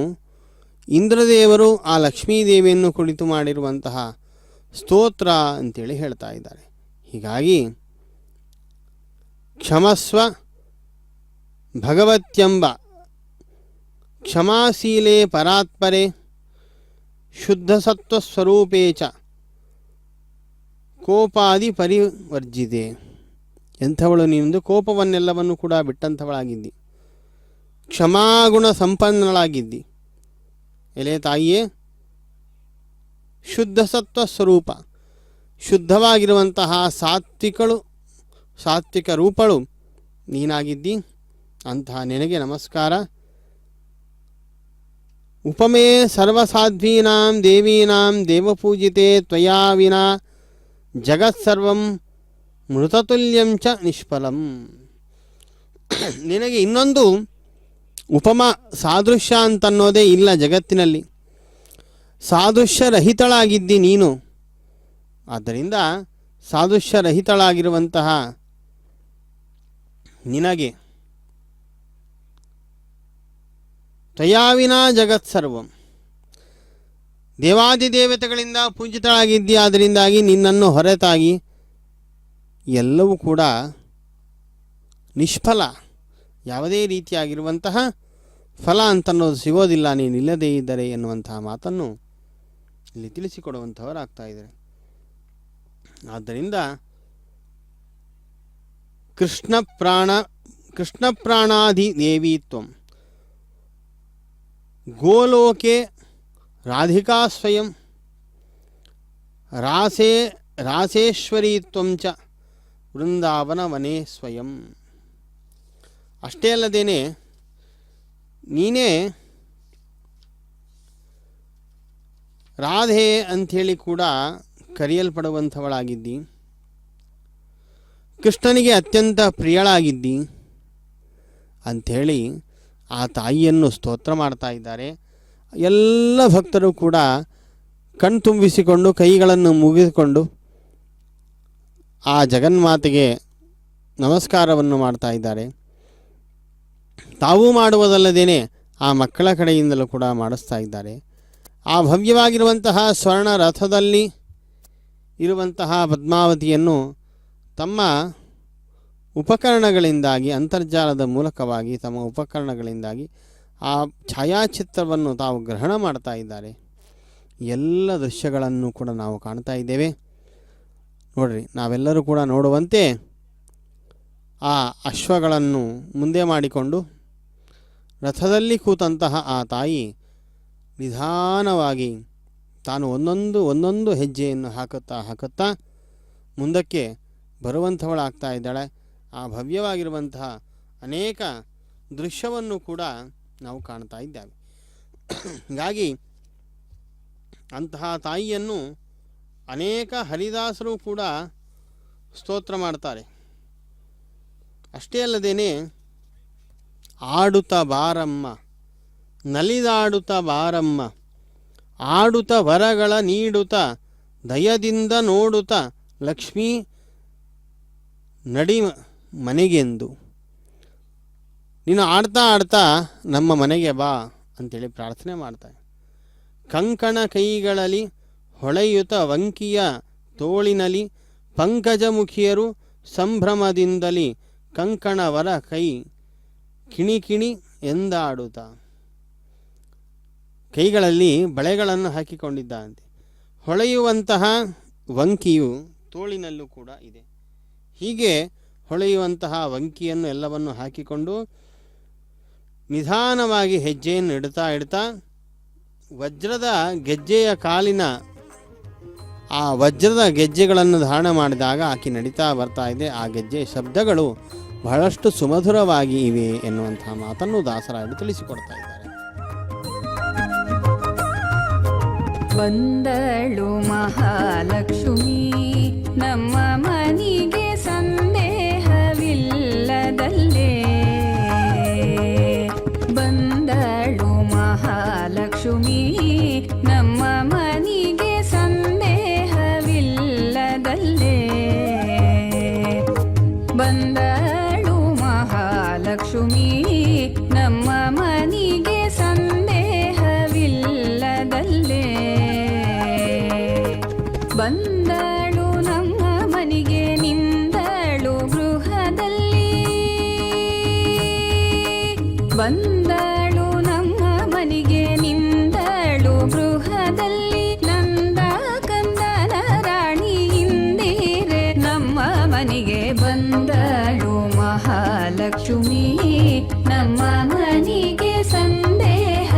ಇಂದ್ರದೇವರು ಆ ಲಕ್ಷ್ಮೀದೇವಿಯನ್ನು ಕುರಿತು ಮಾಡಿರುವಂತಹ ಸ್ತೋತ್ರ ಅಂತೇಳಿ ಹೇಳ್ತಾ ಇದ್ದಾರೆ. ಹೀಗಾಗಿ ಕ್ಷಮಸ್ವ ಭಗವತ್ಯಂಬ ಕ್ಷಮಾಶೀಲೇ ಪರಾತ್ಪರೆ ಶುದ್ಧ ಸತ್ವಸ್ವರೂಪೇ ಚ ಕೋಪಾದಿ ಪರಿವರ್ಜಿತೆ. ಎಂಥವಳು ನೀನು, ಕೋಪವನ್ನೆಲ್ಲವನ್ನು ಕೂಡ ಬಿಟ್ಟಂಥವಳಾಗಿದ್ದಿ, ಕ್ಷಮಾಗುಣ ಸಂಪನ್ನಳಾಗಿದ್ದಿ. ಎಲೆ ತಾಯಿಯೇ, ಶುದ್ಧ ಸತ್ವ ಸ್ವರೂಪ, ಶುದ್ಧವಾಗಿರುವಂತಹ ಸಾತ್ವಿಕ ರೂಪಳು ನೀನಾಗಿದ್ದಿ. ಅಂತಹ ನಿನಗೆ ನಮಸ್ಕಾರ. ಉಪಮೇ ಸರ್ವಸಾಧ್ವೀನಾಂ ದೇವೀನಾಂ ದೇವಪೂಜಿತೆ ತ್ವಯಾ ವಿನಾ ಜಗತ್ಸರ್ವಂ ಮೃತತುಲ್ಯಂ ಚ ನಿಷ್ಫಲಂ. ನಿನಗೆ ಇನ್ನೊಂದು ಉಪಮ ಸಾದೃಶ್ಯ ಅಂತನ್ನೋದೇ ಇಲ್ಲ ಜಗತ್ತಿನಲ್ಲಿ. ಸಾದೃಶ್ಯರಹಿತಳಾಗಿದ್ದಿ ನೀನು. ಆದ್ದರಿಂದ ಸಾದೃಶ್ಯರಹಿತಳಾಗಿರುವಂತಹ ನಿನಗೆ ತ್ವಯಾವಿನಾ ಜಗತ್ಸರ್ವಂ, ದೇವಾದಿದೇವತೆಗಳಿಂದ ಪೂಜಿತಳಾಗಿದ್ದಿ. ಆದ್ದರಿಂದಾಗಿ ನಿನ್ನನ್ನು ಹೊರತಾಗಿ ಎಲ್ಲವೂ ಕೂಡ ನಿಷ್ಫಲ, ಯಾವುದೇ ರೀತಿಯಾಗಿರುವಂತಹ ಫಲ ಅಂತನ್ನೋದು ಸಿಗೋದಿಲ್ಲ ನೀನಿಲ್ಲದೇ ಇದ್ದರೆ ಎನ್ನುವಂತಹ ಮಾತನ್ನು ಇಲ್ಲಿ ತಿಳಿಸಿಕೊಡುವಂಥವರಾಗ್ತಾ ಇದ್ದಾರೆ. ಆದ್ದರಿಂದ ಕೃಷ್ಣ ಪ್ರಾಣಾಧಿ ದೇವೀತ್ವಂ ಗೋಲೋಕೆ ರಾಧಿಕಾ ಸ್ವಯಂ ರಾಸೇಶ್ವರೀತ್ವಂ ಚ ವೃಂದಾವನ ವನೇ ಸ್ವಯಂ. ಅಷ್ಟೇ ಅಲ್ಲದೇನೆ ನೀನೇ ರಾಧೆ ಅಂಥೇಳಿ ಕೂಡ ಕರೆಯಲ್ಪಡುವಂಥವಳಾಗಿದ್ದಿ, ಕೃಷ್ಣನಿಗೆ ಅತ್ಯಂತ ಪ್ರಿಯಳಾಗಿದ್ದಿ ಅಂಥೇಳಿ ಆ ತಾಯಿಯನ್ನು ಸ್ತೋತ್ರ ಮಾಡ್ತಾ ಇದ್ದಾರೆ. ಎಲ್ಲ ಭಕ್ತರು ಕೂಡ ಕಣ್ತುಂಬಿಸಿಕೊಂಡು ಕೈಗಳನ್ನು ಮುಗಿದುಕೊಂಡು ಆ ಜಗನ್ಮಾತೆಗೆ ನಮಸ್ಕಾರವನ್ನು ಮಾಡ್ತಾ ಇದ್ದಾರೆ. ತಾವೂ ಮಾಡುವುದಲ್ಲದೇನೆ ಆ ಮಕ್ಕಳ ಕಡೆಯಿಂದಲೂ ಕೂಡ ಮಾಡಿಸ್ತಾ ಇದ್ದಾರೆ. ಆ ಭವ್ಯವಾಗಿರುವಂತಹ ಸ್ವರ್ಣ ರಥದಲ್ಲಿ ಇರುವಂತಹ ಪದ್ಮಾವತಿಯನ್ನು ತಮ್ಮ ಉಪಕರಣಗಳಿಂದಾಗಿ, ಅಂತರ್ಜಾಲದ ಮೂಲಕವಾಗಿ ತಮ್ಮ ಉಪಕರಣಗಳಿಂದಾಗಿ ಆ ಛಾಯಾಚಿತ್ರವನ್ನು ತಾವು ಗ್ರಹಣ ಮಾಡ್ತಾ ಇದ್ದಾರೆ. ಎಲ್ಲ ದೃಶ್ಯಗಳನ್ನು ಕೂಡ ನಾವು ಕಾಣ್ತಾ ಇದ್ದೇವೆ. ನೋಡ್ರಿ, ನಾವೆಲ್ಲರೂ ಕೂಡ ನೋಡುವಂತೆ ಆ ಅಶ್ವಗಳನ್ನು ಮುಂದೆ ಮಾಡಿಕೊಂಡು ರಥದಲ್ಲಿ ಕೂತಂತಹ ಆ ತಾಯಿ ನಿಧಾನವಾಗಿ ತಾನು ಒಂದೊಂದು ಹೆಜ್ಜೆಯನ್ನು ಹಾಕುತ್ತಾ ಮುಂದಕ್ಕೆ ಬರುವಂಥವಳಾಗ್ತಾ ಇದ್ದಾಳೆ. ಆ ಭವ್ಯವಾಗಿರುವಂತಹ ಅನೇಕ ದೃಶ್ಯವನ್ನು ಕೂಡ ನಾವು ಕಾಣ್ತಾ ಇದ್ದೇವೆ. ಹೀಗಾಗಿ ಅಂತಹ ತಾಯಿಯನ್ನು ಅನೇಕ ಹರಿದಾಸರು ಕೂಡ ಸ್ತೋತ್ರ ಮಾಡ್ತಾರೆ. ಅಷ್ಟೇ ಅಲ್ಲದೇನೆ ಆಡುತ್ತ ಬಾರಮ್ಮ, ನಲಿದಾಡುತ್ತ ಬಾರಮ್ಮ, ಆಡುತ್ತ ವರಗಳ ನೀಡುತ್ತ ದಯದಿಂದ ನೋಡುತ್ತ ಲಕ್ಷ್ಮೀ ನಡಿ ಮನೆಗೆಂದು. ನೀನು ಆಡ್ತಾ ನಮ್ಮ ಮನೆಗೆ ಬಾ ಅಂತೇಳಿ ಪ್ರಾರ್ಥನೆ ಮಾಡ್ತಾರೆ. ಕಂಕಣ ಕೈಗಳಲ್ಲಿ ಹೊಳೆಯುತ ವಂಕಿಯ ತೋಳಿನಲಿ ಪಂಕಜಮುಖಿಯರು ಸಂಭ್ರಮದಿಂದಲಿ ಕಂಕಣವರ ಕೈ ಕಿಣಿ ಎಂದಾಡುತ್ತ. ಕೈಗಳಲ್ಲಿ ಬಳೆಗಳನ್ನು ಹಾಕಿಕೊಂಡಿದ್ದಂತೆ. ಹೊಳೆಯುವಂತಹ ವಂಕಿಯು ತೋಳಿನಲ್ಲೂ ಕೂಡ ಇದೆ. ಹೀಗೆ ಹೊಳೆಯುವಂತಹ ವಂಕಿಯನ್ನು ಎಲ್ಲವನ್ನು ಹಾಕಿಕೊಂಡು ನಿಧಾನವಾಗಿ ಹೆಜ್ಜೆಯನ್ನು ಇಡ್ತಾ ವಜ್ರದ ಗೆಜ್ಜೆಯ ಕಾಲಿನ ಆ ವಜ್ರದ ಗೆಜ್ಜೆಗಳನ್ನು ಧಾರಣ ಮಾಡಿದಾಗ ಆಕೆ ನಡೀತಾ ಬರ್ತಾ ಇದೆ. ಆ ಗೆಜ್ಜೆ ಶಬ್ದಗಳು ಬಹಳಷ್ಟು ಸುಮಧುರವಾಗಿ ಇವೆ ಎನ್ನುವಂತಹ ಮಾತನ್ನು ದಾಸರಾಯರು ತಿಳಿಸಿಕೊಡ್ತಾ ಇದ್ದಾರೆ. ಬಂದಳು ಮಹಾಲಕ್ಷ್ಮಿ ನಮ್ಮ ಮನಿಗೆ ಸಂದೇಹವಿಲ್ಲದಲ್ಲೇ. ಬಂದಳು ಮಹಾಲಕ್ಷ್ಮಿ ನಮ್ಮ ಮನಿಗೆ ಸಂದೇಹವಿಲ್ಲದಲ್ಲೇ. ಬಂದಳು ಮಹಾಲಕ್ಷ್ಮಿ ನಮ್ಮ ಮನಿಗೆ ಸಂದೇಹವಿಲ್ಲದಲ್ಲೇ. ಬಂದಳು ನಮ್ಮ ಮನಿಗೆ ನಿಂದಳು ಗೃಹದಲ್ಲಿ. ಬಂದಳು ನಮ್ಮ ಮನಿಗೆ ನಿಂದಳು ಗೃಹದಲ್ಲಿ. ನಂದ ಕಂದನ ರಾಣಿ ಇಂದಿರೆ ನಮ್ಮ ಮನಿಗೆ ಬಂದಳು ಮಹಾಲಕ್ಷ್ಮಿ ನಮ್ಮ ಮನಿಗೆ ಸಂದೇಹವಿಲ್ಲದಲ್ಲೇ.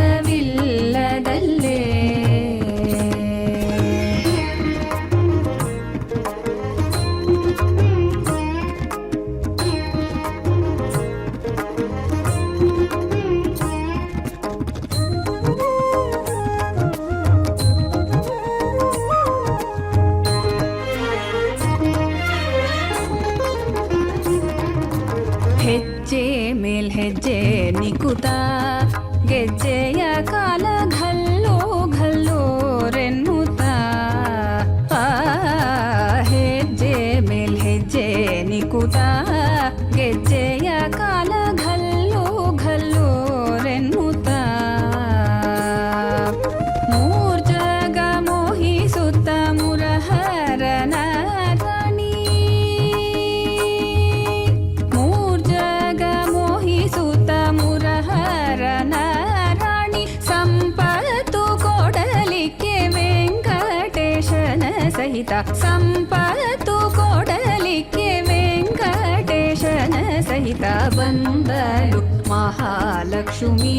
ಸಂಪತ್ತು ಕೊಡಲಿಕ್ಕೆ ವೆಂಕಟೇಶನ ಸಹಿತ ಬಂದಳು ಮಹಾಲಕ್ಷ್ಮಿ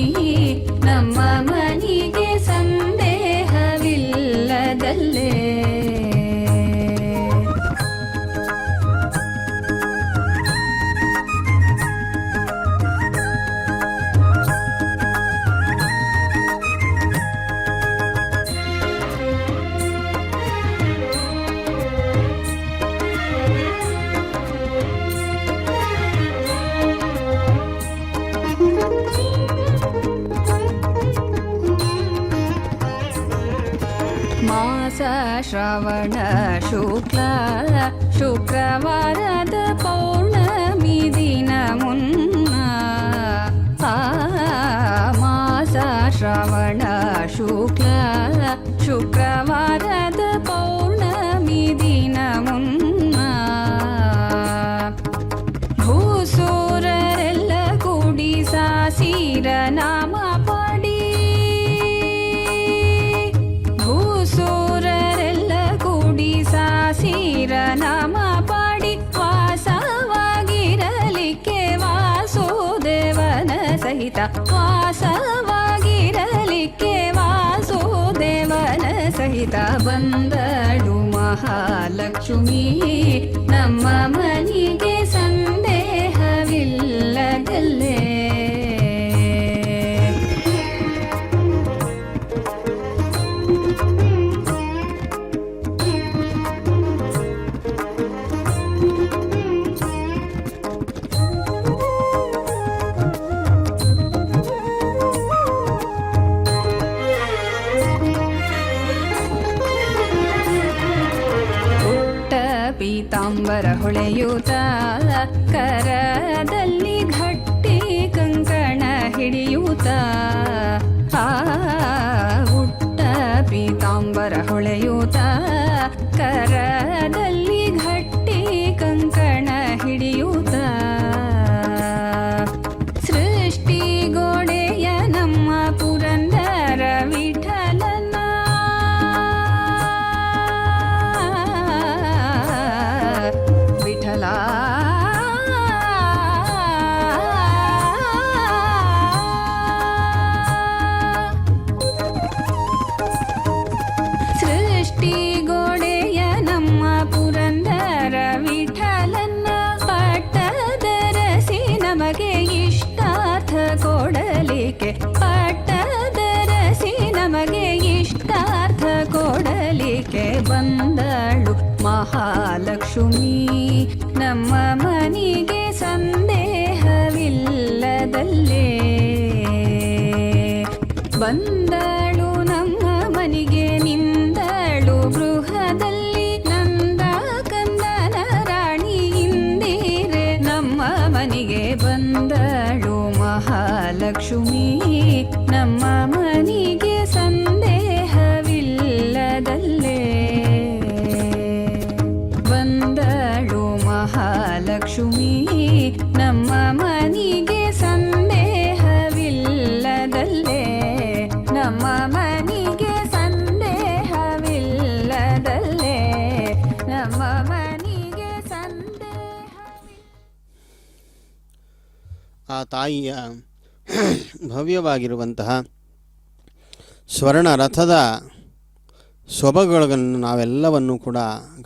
ನಮ್ಮ ಮನಿಗೆ ಸಂದೇಹವಿಲ್ಲದಲ್ಲೇ. ಮಾಸ ಶ್ರವಣ ಶುಕ್ಲ ಶುಕ್ರವಾರದ ಪೌರ್ಣಮಿ ದಿನ ಮುನ್ನ ಮಾಸ ಶ್ರವಣ ಶುಕ್ಲ ಶುಕ್ರವಾರದ ಪೌರ್ಣಮಿ ದಿನ ಮುನ್ನ ಭೂಸೂರರೆಲ್ಲ ಕೂಡಿ ಸಾಸಿರ ನಾಮ ಪಾಡಿ ಭೂಸೂರರೆಲ್ಲ ಕೂಡಿ ಸಾಸಿರ ನಾಮ ಪಾಡಿ ವಾಸವಾಗಿರಲಿಕ್ಕೆ ವಾಸುದೇವನ ಸಹಿತ ವಾಸವಾಗಿರಲಿಕ್ಕೆ ವಾಸುದೇವನ ಸಹಿತ ಬಂದಳು ಮಹಾಲಕ್ಷ್ಮಿ ನಮ್ಮ ಮನಿಗೆ ಸಂದೇಹವಿಲ್ಲದಲ್ಲೇ. ಪೀತಾಂಬರ ಹೊಳೆಯುತ್ತ ಕರದಲ್ಲಿ ಗಟ್ಟಿ ಕಂಕಣ ಹಿಡಿಯುತ್ತ ಉಟ್ಟ ಪೀತಾಂಬರ ಹೊಳೆಯುತ್ತ ಕರದಲ್ಲಿ ಗಟ್ಟಿ ಕಂಕಣ ಹಿಡಿಯುತ್ತ ಸೃಷ್ಟಿ ಗೋಡೆಯ ನಮ್ಮ ಪುರಂದರ ವಿಠಲನ ವಿಠಲ ಸೃಷ್ಟಿ ಗೋಡೆಯ ನಮ್ಮ ಪುರಂದರ ವಿಠಲನ್ನ ಪಟ್ಟದರಸಿ ನಮಗೆ ಇಷ್ಟಾರ್ಥ ಕೊಡಲಿಕ್ಕೆ ಪಟ್ಟದರಸಿ ನಮಗೆ ಇಷ್ಟಾರ್ಥ ಕೊಡಲಿಕ್ಕೆ ಬಂದಳು ಮಹಾಲಕ್ಷ್ಮಿ ನಮ್ಮ ಮನಿಗೆ ಸಂದೇಹವಿಲ್ಲದಲ್ಲೇ. ಬಂದಳು ನಮ್ಮ ಮನಿಗೆ ನಿಂದಳು ಗೃಹದಲ್ಲಿ ನಂದ ಕಂದನ ರಾಣಿ ಇಂದಿರೆ ನಮ್ಮ ಮನಿಗೆ ಬಂದಳು ಮಹಾಲಕ್ಷ್ಮಿ ನಮ್ಮ ಮನಿಗೆ ಸಂದೇಹವಿಲ್ಲದಲ್ಲೇ. ಬಂದಳು ಮಹಾಲಕ್ಷ್ಮಿ ನಮ್ಮ ಮನಿಗೆ ಸಂದೇಹವಿಲ್ಲದಲ್ಲೇ. ನಮ್ಮ ಮನಿಗೆ ಸಂದೇಹವಿಲ್ಲದಲ್ಲೇ. ನಮ್ಮ ಮನಿಗೆ ಆ ತಾಯಿಯ ಭವ್ಯವಾಗಿರುವಂತಹ ಸ್ವರ್ಣ ರಥದ ಸೊಬಗುಗಳನ್ನು ನಾವೆಲ್ಲವನ್ನು ಕೂಡ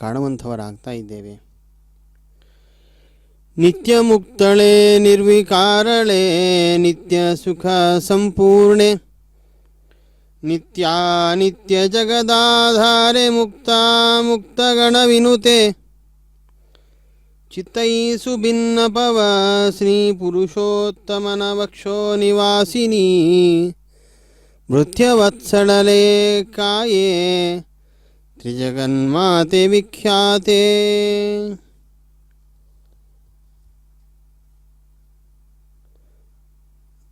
ಕಾಣುವಂಥವರಾಗ್ತಾ ಇದ್ದೇವೆ. ನಿತ್ಯ ಮುಕ್ತಳೆ ನಿರ್ವಿಕಾರಳೆ ನಿತ್ಯ ಸುಖ ಸಂಪೂರ್ಣೆ ನಿತ್ಯಾನಿತ್ಯ ಜಗದಾಧಾರೆ ಮುಕ್ತಾ ಮುಕ್ತಗಣ ವಿನುತೆ ಚಿತ್ತೈಸು ಭಿನ್ನಪವ ಶ್ರೀ ಪುರುಷೋತ್ತಮನ ವಕ್ಷೋ ನಿವಾಸಿನಿ ಭೃತ್ಯವತ್ಸಳಲೆ ಕಾಯೇ ತ್ರಿಜಗನ್ಮಾತೆ ವಿಖ್ಯಾತೆ.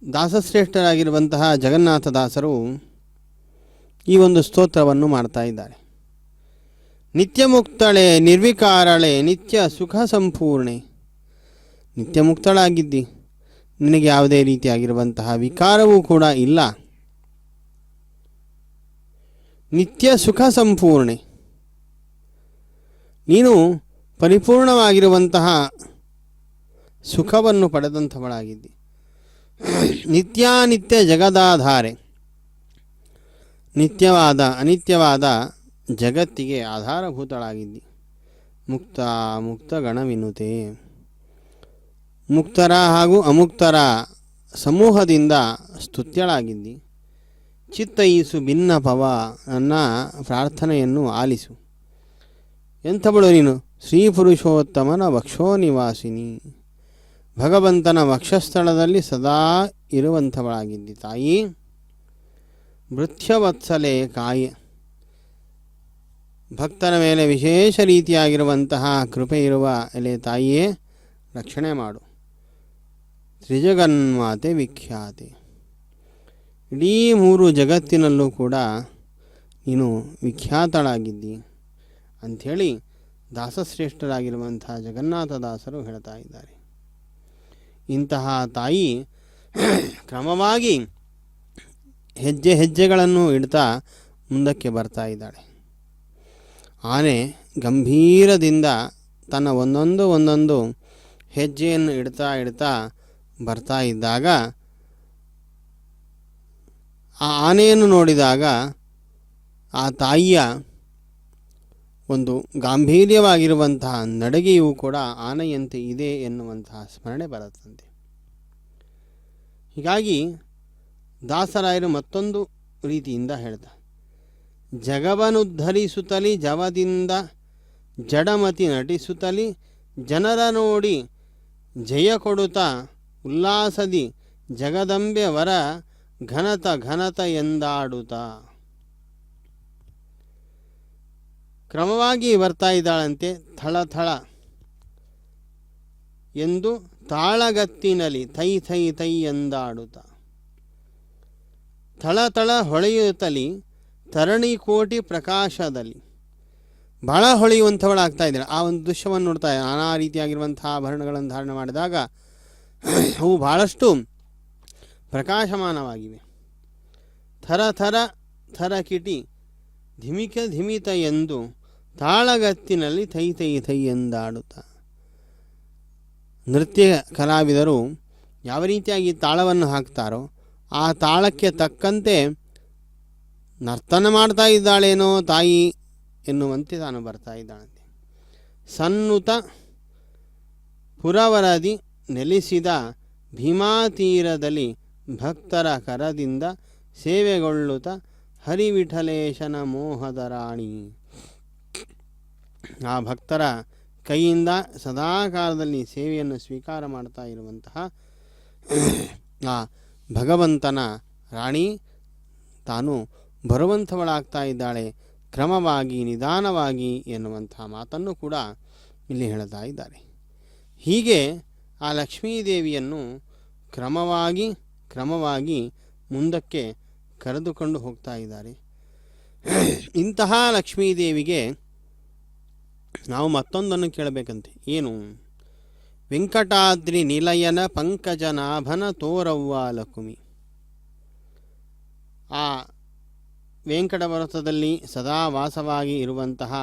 ದಾಸಶ್ರೇಷ್ಠರಾಗಿರುವಂತಹ ಜಗನ್ನಾಥದಾಸರು ಈ ಒಂದು ಸ್ತೋತ್ರವನ್ನು ಮಾಡ್ತಾ ಇದ್ದಾರೆ. ನಿತ್ಯ ಮುಕ್ತಳೆ ನಿರ್ವಿಕಾರಳೆ ನಿತ್ಯ ಸುಖ ಸಂಪೂರ್ಣೆ. ನಿತ್ಯ ಮುಕ್ತಳಾಗಿದ್ದಿ, ನಿನಗೆ ಯಾವುದೇ ರೀತಿಯಾಗಿರುವಂತಹ ವಿಕಾರವೂ ಕೂಡ ಇಲ್ಲ. ನಿತ್ಯ ಸುಖ ಸಂಪೂರ್ಣೆ, ನೀನು ಪರಿಪೂರ್ಣವಾಗಿರುವಂತಹ ಸುಖವನ್ನು ಪಡೆದಂಥವಳಾಗಿದ್ದಿ. ನಿತ್ಯಾನಿತ್ಯ ಜಗದಾಧಾರೆ, ನಿತ್ಯವಾದ ಅನಿತ್ಯವಾದ ಜಗತ್ತಿಗೆ ಆಧಾರಭೂತಳಾಗಿದ್ದಿ. ಮುಕ್ತ ಮುಕ್ತ ಗಣವಿನುತೆ, ಮುಕ್ತರ ಹಾಗೂ ಅಮುಕ್ತರ ಸಮೂಹದಿಂದ ಸ್ತುತ್ಯಳಾಗಿದ್ದಿ. ಚಿತ್ತೈಸು ಭಿನ್ನಪವ, ನನ್ನ ಪ್ರಾರ್ಥನೆಯನ್ನು ಆಲಿಸು. ಎಂಥವಳು ನೀನು? ಶ್ರೀ ಪುರುಷೋತ್ತಮನ ವಕ್ಷೋ ನಿವಾಸಿನಿ, ಭಗವಂತನ ವಕ್ಷಸ್ಥಳದಲ್ಲಿ ಸದಾ ಇರುವಂಥವಳಾಗಿದ್ದಿ ತಾಯಿ. ಭೃತ್ಯವತ್ಸಲೆ ಕಾಯ, ಭಕ್ತರ ಮೇಲೆ ವಿಶೇಷ ರೀತಿಯಾಗಿರುವಂತಹ ಕೃಪೆ ಇರುವ ಎಲೆ ತಾಯಿಯೇ ರಕ್ಷಣೆ ಮಾಡು. ತ್ರಿಜಗನ್ಮಾತೆ ವಿಖ್ಯಾತೆ, ಇಡೀ 3 ಜಗತ್ತಿನಲ್ಲೂ ಕೂಡ ನೀನು ವಿಖ್ಯಾತಳಾಗಿದ್ದಿ ಅಂಥೇಳಿ ದಾಸಶ್ರೇಷ್ಠರಾಗಿರುವಂಥ ಜಗನ್ನಾಥದಾಸರು ಹೇಳ್ತಾ ಇದ್ದಾರೆ. ಇಂತಹ ತಾಯಿ ಕ್ರಮವಾಗಿ ಹೆಜ್ಜೆ ಹೆಜ್ಜೆಗಳನ್ನು ಇಡ್ತಾ ಮುಂದಕ್ಕೆ ಬರ್ತಾ ಇದ್ದಾಳೆ. ಆನೆ ಗಂಭೀರದಿಂದ ತನ್ನ ಒಂದೊಂದು ಹೆಜ್ಜೆಯನ್ನು ಇಡ್ತಾ ಬರ್ತಾ ಇದ್ದಾಗ ಆ ಆನೆಯನ್ನು ನೋಡಿದಾಗ ಆ ತಾಯಿಯ ಒಂದು ಗಾಂಭೀರ್ಯವಾಗಿರುವಂತಹ ನಡಿಗೆಯೂ ಕೂಡ ಆನೆಯಂತೆ ಇದೆ ಎನ್ನುವಂತಹ ಸ್ಮರಣೆ ಬರುತ್ತಂತೆ. ಹೀಗಾಗಿ ದಾಸರಾಯರು ಮತ್ತೊಂದು ರೀತಿಯಿಂದ ಹೇಳ್ತಾರೆ, ಜಗವನುದ್ಧರಿಸುತ್ತಲಿ ಜವದಿಂದ ಜಡಮತಿ ನಟಿಸುತ್ತಲಿ ಜನರ ನೋಡಿ ಜಯ ಕೊಡುತ್ತಾ ಉಲ್ಲಾಸದಿ ಜಗದಂಬೆ ವರ ಘನತ ಎಂದಾಡುತ್ತಾ. ಕ್ರಮವಾಗಿ ಬರ್ತಾ ಇದ್ದಾಳಂತೆ. ಥಳ ಎಂದು ತಾಳಗತ್ತಿನಲ್ಲಿ ಥೈ ಎಂದಾಡುತ್ತಾ, ಥಳ ಹೊಳೆಯುತ್ತಲಿ ತರಣಿ ಕೋಟಿ ಪ್ರಕಾಶದಲ್ಲಿ. ಬಹಳ ಹೊಳೆಯುವಂಥವಳಾಗ್ತಾ ಇದ್ದಾಳೆ. ಆ ಒಂದು ದೃಶ್ಯವನ್ನು ನೋಡ್ತಾ ನಾನಾ ರೀತಿಯಾಗಿರುವಂಥ ಆಭರಣಗಳನ್ನು ಧಾರಣೆ ಮಾಡಿದಾಗ ಅವು ಬಹಳಷ್ಟು ಪ್ರಕಾಶಮಾನವಾಗಿವೆ. ಥರ ಕಿಟಿ ಧಿಮಿತ ಎಂದು ತಾಳಗತ್ತಿನಲ್ಲಿ ಥೈ ಎಂದಾಡುತ್ತಾ. ನೃತ್ಯ ಕಲಾವಿದರು ಯಾವ ರೀತಿಯಾಗಿ ತಾಳವನ್ನು ಹಾಕ್ತಾರೋ ಆ ತಾಳಕ್ಕೆ ತಕ್ಕಂತೆ ನರ್ತನ ಮಾಡ್ತಾ ಇದ್ದಾಳೇನೋ ತಾಯಿ ಎನ್ನುವಂತೆ ತಾನು ಬರ್ತಾ ಇದ್ದಾಳಂತೆ. ಸನ್ನುತ ಪುರವರದಿ ನೆಲೆಸಿದ ಭೀಮಾತೀರದಲ್ಲಿ ಭಕ್ತರ ಕರದಿಂದ ಸೇವೆಗೊಳ್ಳುತ್ತ ಹರಿವಿಠಲೇಶನ ಮೋಹದ ರಾಣಿ. ಆ ಭಕ್ತರ ಕೈಯಿಂದ ಸದಾಕಾಲದಲ್ಲಿ ಸೇವೆಯನ್ನು ಸ್ವೀಕಾರ ಮಾಡ್ತಾ ಇರುವಂತಹ ಆ ಭಗವಂತನ ರಾಣಿ ತಾನು ಬರುವಂಥವಳಾಗ್ತಾ ಇದ್ದಾಳೆ, ಕ್ರಮವಾಗಿ ನಿಧಾನವಾಗಿ ಎನ್ನುವಂಥ ಮಾತನ್ನು ಕೂಡ ಇಲ್ಲಿ ಹೇಳ್ತಾ ಇದ್ದಾರೆ. ಹೀಗೆ ಆ ಲಕ್ಷ್ಮೀದೇವಿಯನ್ನು ಕ್ರಮವಾಗಿ ಮುಂದಕ್ಕೆ ಕರೆದುಕೊಂಡು ಹೋಗ್ತಾ ಇದ್ದಾರೆ. ಇಂತಹ ಲಕ್ಷ್ಮೀದೇವಿಗೆ ನಾವು ಮತ್ತೊಂದನ್ನು ಕೇಳಬೇಕಂತೆ. ಏನು? ವೆಂಕಟಾದ್ರಿ ನಿಲಯನ ಪಂಕಜನಾಭನ ತೋರವ್ವ ಲಕುಮಿ. ಆ ವೆಂಕಟ ಪರ್ವತದಲ್ಲಿ ಸದಾ ವಾಸವಾಗಿ ಇರುವಂತಹ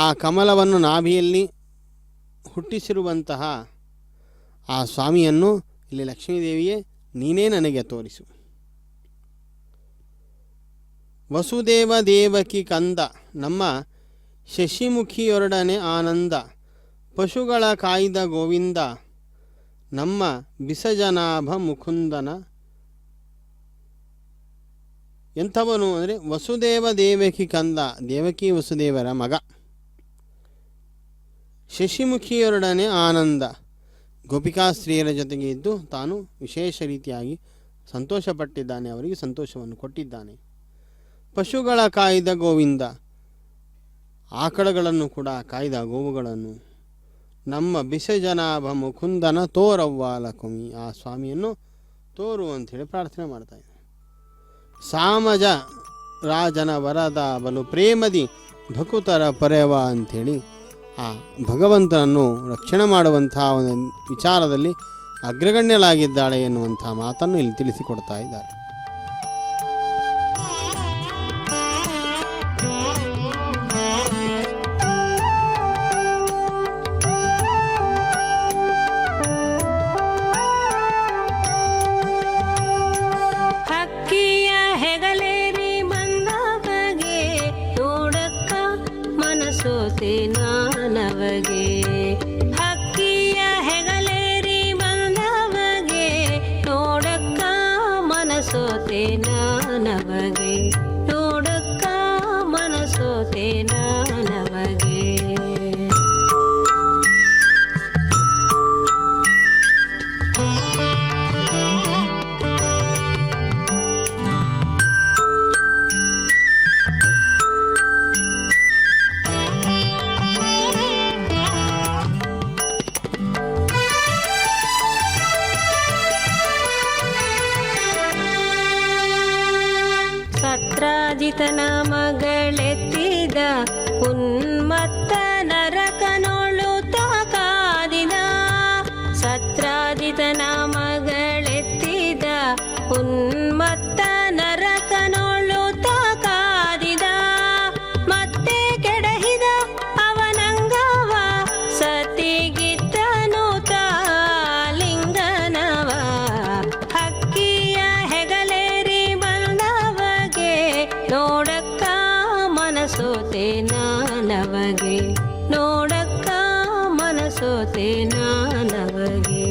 ಆ ಕಮಲವನ್ನು ನಾಭಿಯಲ್ಲಿ ಹುಟ್ಟಿಸಿರುವಂತಹ ಆ ಸ್ವಾಮಿಯನ್ನು ಇಲ್ಲಿ ಲಕ್ಷ್ಮೀದೇವಿಯೇ ನೀನೇ ನನಗೆ ತೋರಿಸು. ವಸುದೇವ ದೇವಕಿ ಕಂದ ನಮ್ಮ ಶಶಿಮುಖಿಯೊಡನೆ ಆನಂದ, ಪಶುಗಳ ಕಾಯ್ದ ಗೋವಿಂದ ನಮ್ಮ ಬಿಸಜನಾಭ ಮುಕುಂದನ. ಎಂಥವನು ಅಂದರೆ ವಸುದೇವ ದೇವಕಿ ಕಂದ, ದೇವಕಿ ವಸುದೇವರ ಮಗ. ಶಶಿಮುಖಿಯೊಡನೆ ಆನಂದ, ಗೋಪಿಕಾಸ್ತ್ರೀಯರ ಜೊತೆಗೆ ಇದ್ದು ತಾನು ವಿಶೇಷ ರೀತಿಯಾಗಿ ಸಂತೋಷಪಟ್ಟಿದ್ದಾನೆ, ಅವರಿಗೆ ಸಂತೋಷವನ್ನು ಕೊಟ್ಟಿದ್ದಾನೆ. ಪಶುಗಳ ಕಾಯ್ದ ಗೋವಿಂದ, ಆಕಳಗಳನ್ನು ಕೂಡ ಕಾಯ್ದ ಗೋವುಗಳನ್ನು. ನಮ್ಮ ಬಿಸಜನಾಭ ಮುಕುಂದನ ತೋರವ್ವ ಲಕುಮಿ, ಆ ಸ್ವಾಮಿಯನ್ನು ತೋರು ಅಂಥೇಳಿ ಪ್ರಾರ್ಥನೆ ಮಾಡ್ತಾ ಇದ್ದಾರೆ. ಸಾಮಜ ರಾಜನ ವರದ ಬಲು ಪ್ರೇಮದಿ ಭಕುತರ ಪರೆವ ಅಂಥೇಳಿ ಆ ಭಗವಂತನನ್ನು ರಕ್ಷಣೆ ಮಾಡುವಂಥ ಒಂದು ವಿಚಾರದಲ್ಲಿ ಅಗ್ರಗಣ್ಯಲಾಗಿದ್ದಾಳೆ ಎನ್ನುವಂಥ ಮಾತನ್ನು ಇಲ್ಲಿ ತಿಳಿಸಿಕೊಡ್ತಾ ಇದ್ದಾರೆ. ಮನಸೋತೆ ನಾನವಗೆ. ಹಕ್ಕಿಯ ಹೆಗಲೇರಿ ಬಂದವಗೆ ನೋಡಕ್ಕ ಮನಸೋತೆ ನಾನವಗೆ. ನೋಡಕ್ಕ ಮನಸೋತೆ ನಾನವಗೆ. ಸತ್ರಾಜಿತನ ಮಗಳೆತ್ತಿದ ಉನ್ಮತ್ತ ನರಕನೊಳು ತಾಕಾದಿದ. ಸತ್ರಾಜಿತನ ಮಗಳೆತ್ತಿದ ಉನ್ಮತ್ತ ನರಕನೊಳು ತಾಕಾದಿದ. ಮತ್ತೆ ಕೆಡಹಿದ ಅವನಂಗವ ಸತಿಗಿತ್ತನು ತಾಲಿಂಗನವ. ಹಕ್ಕಿಯ ಹೆಗಲೇರಿ ಬಂದವಗೆ ನೋಡಕ್ಕ ಮನಸೋತೆ ನಾನವಗೆ. ನೋಡಕ್ಕ ಮನಸೋತೆ ನಾನವಗೆ.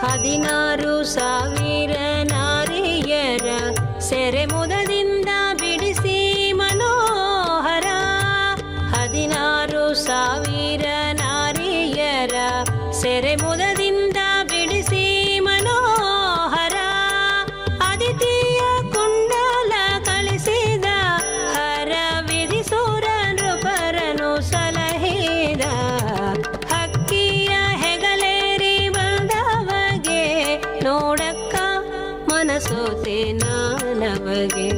ಹದಿನಾರು ಸಾವಿರ ನಾರಿಯರ ಸೆರೆಮುದದಿಂದ ಬಿಡಿಸಿ ಮನೋಹರ. 16 ಸಾವಿರ ನಾರಿಯರ ಸೆರೆಮುದದಿಂದ ಬಿಡಿಸಿ ಮನೋಹರ. ಅದಿತಿಯ ಕುಂಡಲ ಕಳಿಸಿದ ಹರ ವಿಧಿಸುರ ನೃಪರನು ಸಲಹಿದ. ಹಕ್ಕಿಯ ಹೆಗಲೇರಿ ಬಂದವಗೆ ನೋಡಕ್ಕ ಮನಸೋತೆ ನಾನವಗೆ.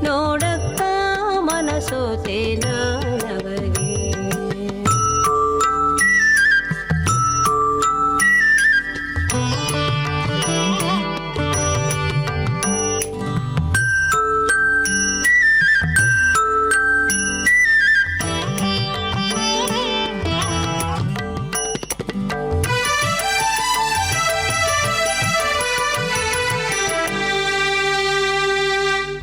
ನೋಡಕ್ಕ ಮನಸೋತೆ ನಾನವಗೆ.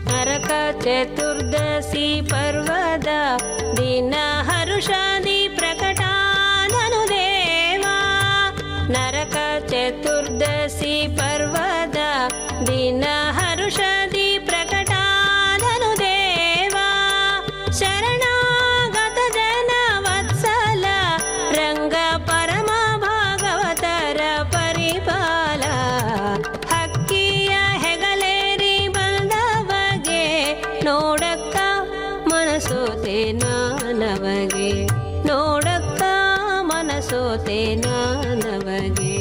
ನರಕ ಚತುರ್ದಶಿ ಪರ್ವದ ದಿನ ಹರುಷಾದಿ ಪ್ರಕಟಾನನು ದೇವ. ನರಕ ಚತುರ್ದಶಿ ಪರ್ವದ ದಿನ ಹರುಷಾದಿ ಪ್ರಕಟಾನನು ದೇವ. ಶರಣಾಗತ ಜನ ವತ್ಸಲ ರಂಗ ಪರಮ ಭಾಗವತರ ಪರಿಪಾಲ. ಹಕ್ಕಿಯ ಹೆಗಲೇರಿ ಬಂದವಗೆ ನೋಡಕ್ಕ ಮನಸೋತೆ ನಾನವಗೆ. ನೋಡಕ್ಕ ಮನಸೋತೆ ನಾನವಗೆ.